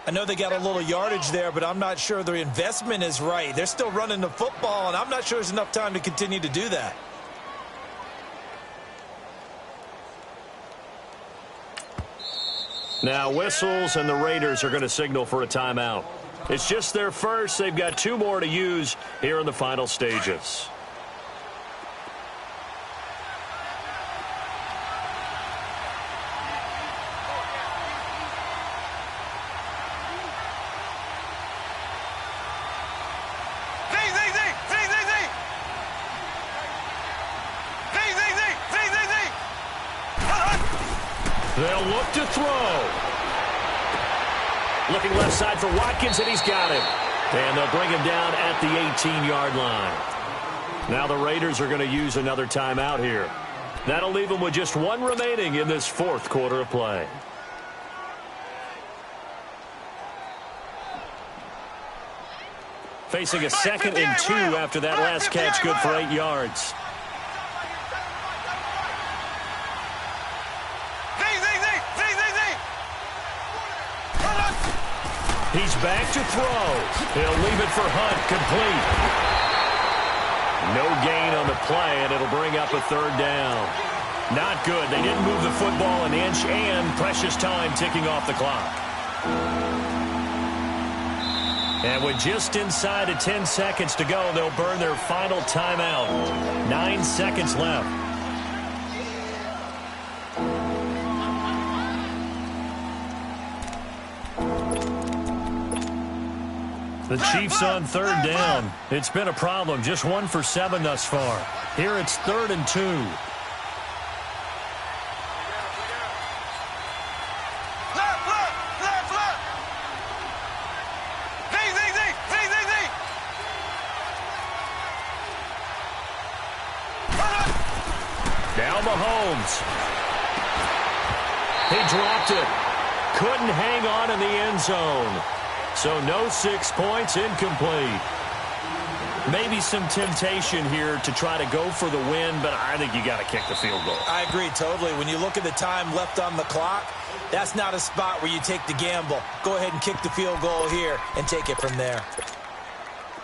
I know they got a little yardage there, but I'm not sure their investment is right. They're still running the football, and I'm not sure there's enough time to continue to do that. Now whistles, and the Raiders are going to signal for a timeout. It's just their first. They've got 2 more to use here in the final stages. They'll look to throw. Looking left side for Watkins, and he's got him. And they'll bring him down at the 18-yard line. Now the Raiders are going to use another timeout here. That'll leave them with just one remaining in this fourth quarter of play. Facing a 2nd and 2 after that last catch, good for 8 yards. He's back to throw. He'll leave it for Hunt, complete. No gain on the play, and it'll bring up a 3rd down. Not good. They didn't move the football an inch, and precious time ticking off the clock. And with just inside of 10 seconds to go, they'll burn their final timeout. 9 seconds left. The Chiefs on 3rd down. It's been a problem. Just 1 for 7 thus far. Here it's 3rd and 2. Now Mahomes. He dropped it. Couldn't hang on in the end zone. So no 6 points, incomplete. Maybe some temptation here to try to go for the win, but I think you got to kick the field goal. I agree totally. When you look at the time left on the clock, that's not a spot where you take the gamble. Go ahead and kick the field goal here and take it from there.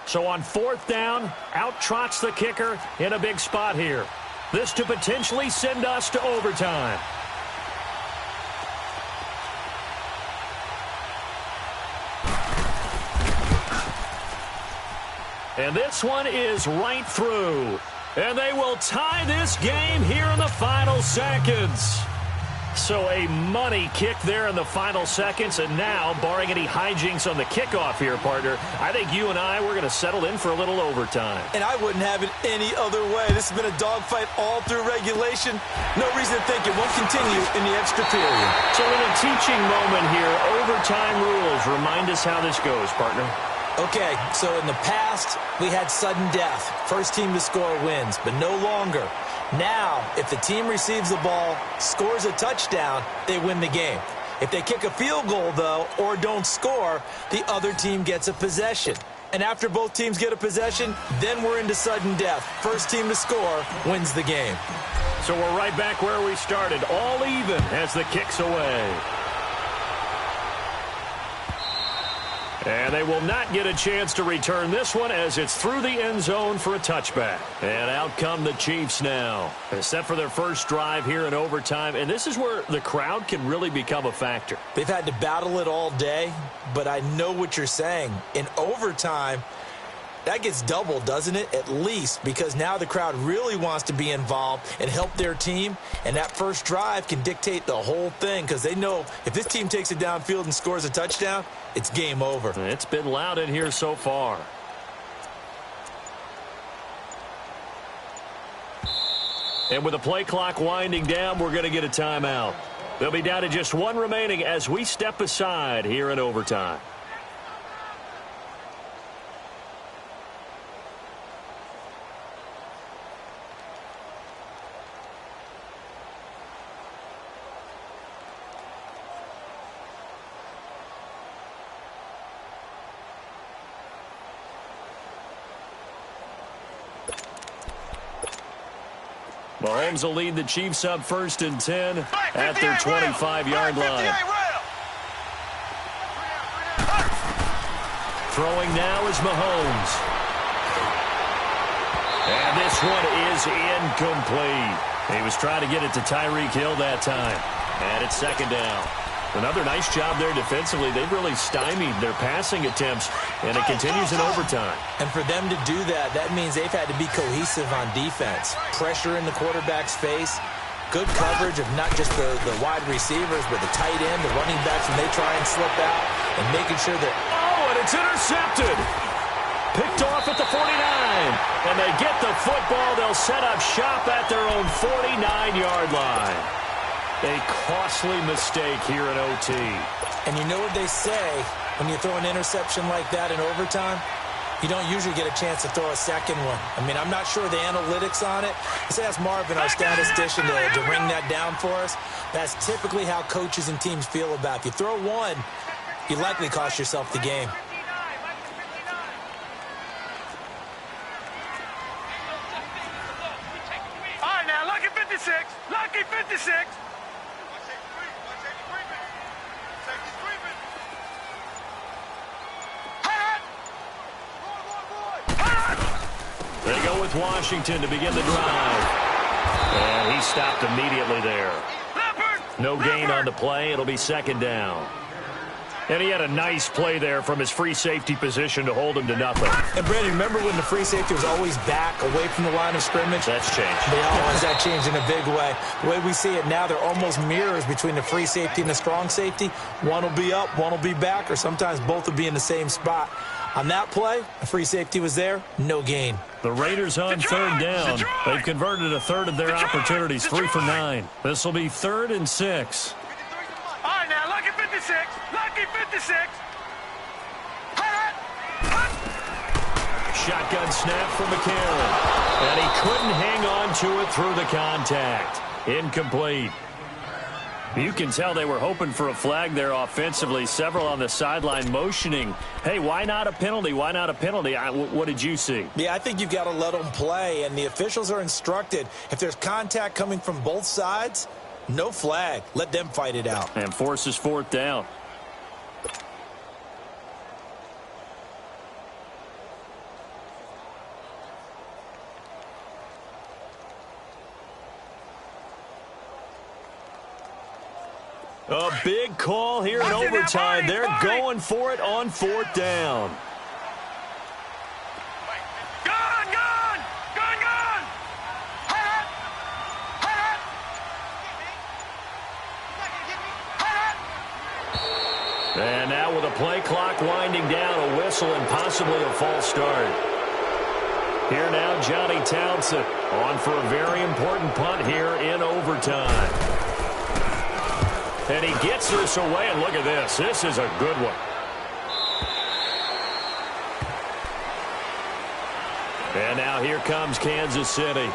So on 4th down, out trots the kicker in a big spot here. This to potentially send us to overtime. And this one is right through. And they will tie this game here in the final seconds. So a money kick there in the final seconds. And now, barring any hijinks on the kickoff here, partner, I think you and I, we're going to settle in for a little overtime. And I wouldn't have it any other way. This has been a dogfight all through regulation. No reason to think it won't continue in the extra period. So in a teaching moment here, overtime rules. Remind us how this goes, partner. Okay, so in the past, we had sudden death. First team to score wins, but no longer. Now, if the team receives the ball, scores a touchdown, they win the game. If they kick a field goal, though, or don't score, the other team gets a possession. And after both teams get a possession, then we're into sudden death. First team to score wins the game. So we're right back where we started, all even as the kick's away. And they will not get a chance to return this one as it's through the end zone for a touchback. And out come the Chiefs now. Set for their first drive here in overtime. And this is where the crowd can really become a factor. They've had to battle it all day, but I know what you're saying. In overtime, that gets doubled, doesn't it? At least, because now the crowd really wants to be involved and help their team. And that first drive can dictate the whole thing because they know if this team takes it downfield and scores a touchdown, it's game over. It's been loud in here so far. And with the play clock winding down, we're going to get a timeout. They'll be down to just one remaining as we step aside here in overtime. Mahomes will lead the Chiefs up 1st and 10 at their 25-yard line. Throwing now is Mahomes. And this one is incomplete. He was trying to get it to Tyreek Hill that time. And it's 2nd down. Another nice job there defensively. They've really stymied their passing attempts, and it continues in overtime. And for them to do that, that means they've had to be cohesive on defense. Pressure in the quarterback's face, good coverage of not just the wide receivers, but the tight end, the running backs when they try and slip out, and making sure that... Oh, and it's intercepted! Picked off at the 49, and they get the football. They'll set up shop at their own 49-yard line. A costly mistake here in OT. And you know what they say when you throw an interception like that in overtime? You don't usually get a chance to throw a second one. I mean, I'm not sure the analytics on it. Let's ask Marvin, our statistician, to ring that down for us. That's typically how coaches and teams feel about it. If you throw one, you likely cost yourself the game. All right, now, lucky 56. Lucky 56. They go with Washington to begin the drive. And he stopped immediately there. No gain on the play. It'll be second down. And he had a nice play there from his free safety position to hold him to nothing. And, Brandon, remember when the free safety was always back away from the line of scrimmage? That's changed. Yeah, that changed in a big way. The way we see it now, they're almost mirrors between the free safety and the strong safety. One will be up, one will be back, or sometimes both will be in the same spot. On that play, the free safety was there, no gain. The Raiders on third down. They've converted a third of their opportunities, 3 for 9. This will be 3rd and 6. All right, now, lucky 56. Lucky 56. Shotgun snap for McCarron. And he couldn't hang on to it through the contact. Incomplete. You can tell they were hoping for a flag there offensively. Several on the sideline motioning, hey, why not a penalty? Why not a penalty? What did you see? Yeah, I think you've got to let them play, and the officials are instructed. If there's contact coming from both sides, no flag. Let them fight it out. And forces 4th down. A big call here in overtime. They're going for it on 4th down. Gone, gone, gone, gone. And now with a play clock winding down, a whistle and possibly a false start. Here now, Johnny Townsend on for a very important punt here in overtime. And he gets this away, and look at this. This is a good one. And now here comes Kansas City.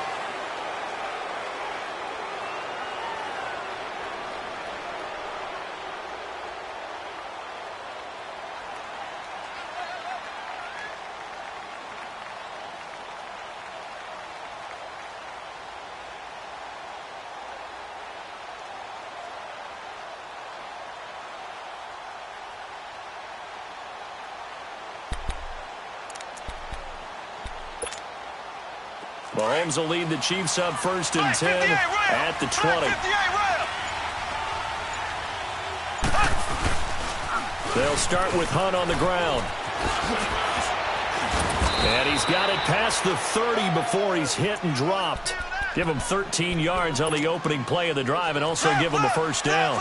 Mahomes will lead the Chiefs up 1st and 10 at the 20. They'll start with Hunt on the ground. And he's got it past the 30 before he's hit and dropped. Give him 13 yards on the opening play of the drive and also give him the 1st down.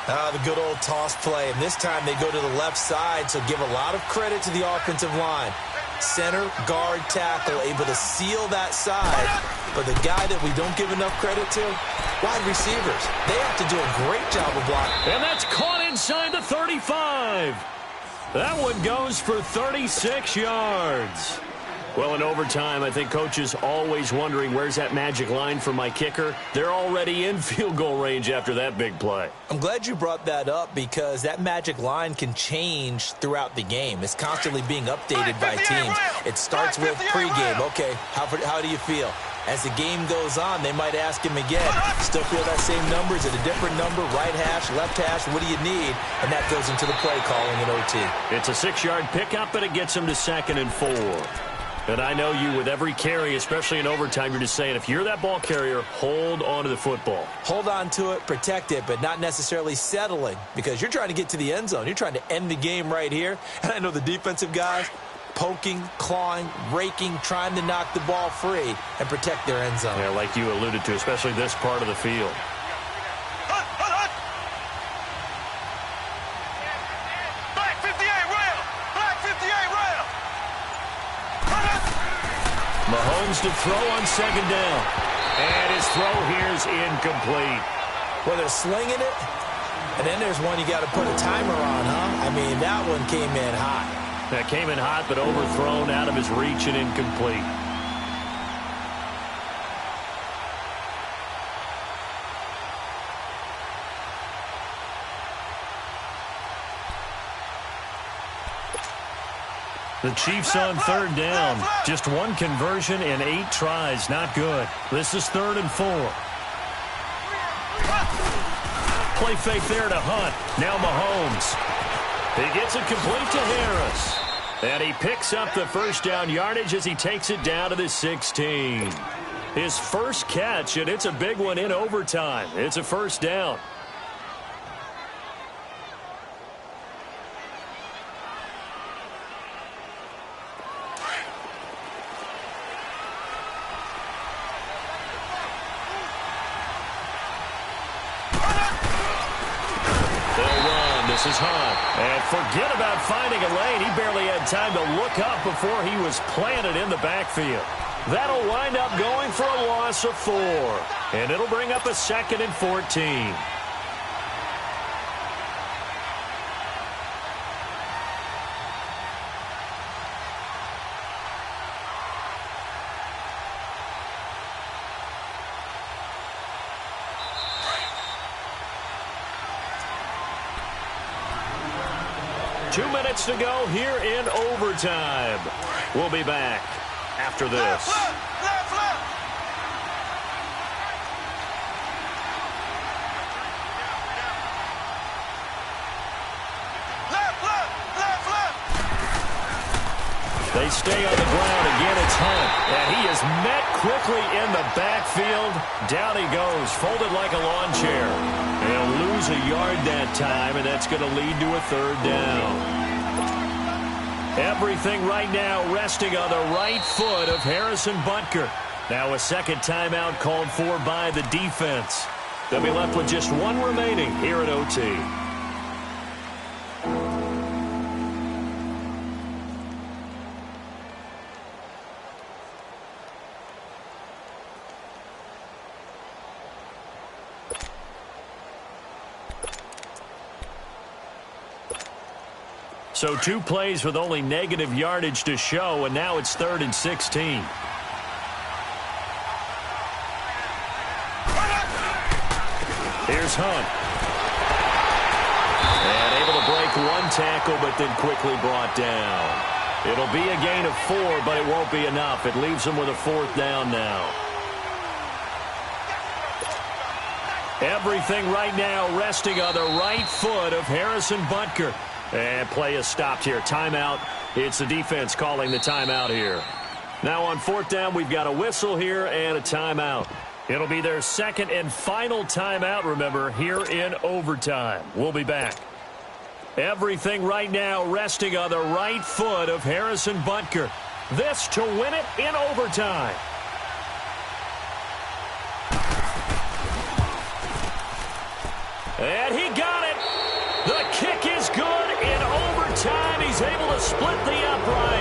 The good old toss play. And this time they go to the left side, so give a lot of credit to the offensive line. Center, guard, tackle, able to seal that side. But the guy that we don't give enough credit to, wide receivers. They have to do a great job of blocking. And that's caught inside the 35. That one goes for 36 yards. Well, in overtime, I think coaches always wondering, where's that magic line for my kicker? They're already in field goal range after that big play. I'm glad you brought that up because that magic line can change throughout the game. It's constantly being updated by teams. It starts with pregame. Okay, how do you feel? As the game goes on, they might ask him again, still feel that same number? Is it a different number? Right hash, left hash, what do you need? And that goes into the play calling in OT. It's a 6-yard pickup, and it gets him to 2nd and 4. And I know you, with every carry, especially in overtime, you're just saying, if you're that ball carrier, hold on to the football. Hold on to it, protect it, but not necessarily settling because you're trying to get to the end zone. You're trying to end the game right here. And I know the defensive guys poking, clawing, raking, trying to knock the ball free and protect their end zone. Yeah, like you alluded to, especially this part of the field. Black 58 rail. Black 58 rail. Mahomes to throw on 2nd down. And his throw here is incomplete. Well, they're slinging it, and then there's one you got to put a timer on, huh? I mean, that one came in hot. That came in hot, but overthrown out of his reach and incomplete. The Chiefs on third down. Just one conversion in 8 tries. Not good. This is 3rd and 4. Play fake there to Hunt. Now Mahomes. He gets it complete to Harris. And he picks up the first down yardage as he takes it down to the 16. His first catch, and it's a big one in overtime. It's a first down. This is Hunt. And forget about finding a lane. He barely had time to look up before he was planted in the backfield. That'll wind up going for a loss of 4. And it'll bring up a 2nd and 14. Two minutes to go here in overtime. We'll be back after this. Left. They stay on the ground. Again, it's Hunt. And he is met quickly in the backfield. Down he goes, folded like a lawn chair. They'll lose a yard that time, and that's going to lead to a 3rd down. Everything right now resting on the right foot of Harrison Butker. Now a second timeout called for by the defense. They'll be left with just one remaining here at OT. So 2 plays with only negative yardage to show, and now it's 3rd and 16. Here's Hunt. And able to break one tackle, but then quickly brought down. It'll be a gain of 4, but it won't be enough. It leaves him with a 4th down now. Everything right now resting on the right foot of Harrison Butker. And play is stopped here. Timeout. It's the defense calling the timeout here. Now on 4th down, we've got a whistle here and a timeout. It'll be their 2nd and final timeout, remember, here in overtime. We'll be back. Everything right now resting on the right foot of Harrison Butker. This to win it in overtime. And he got it. The kick is good in overtime. He's able to split the upright.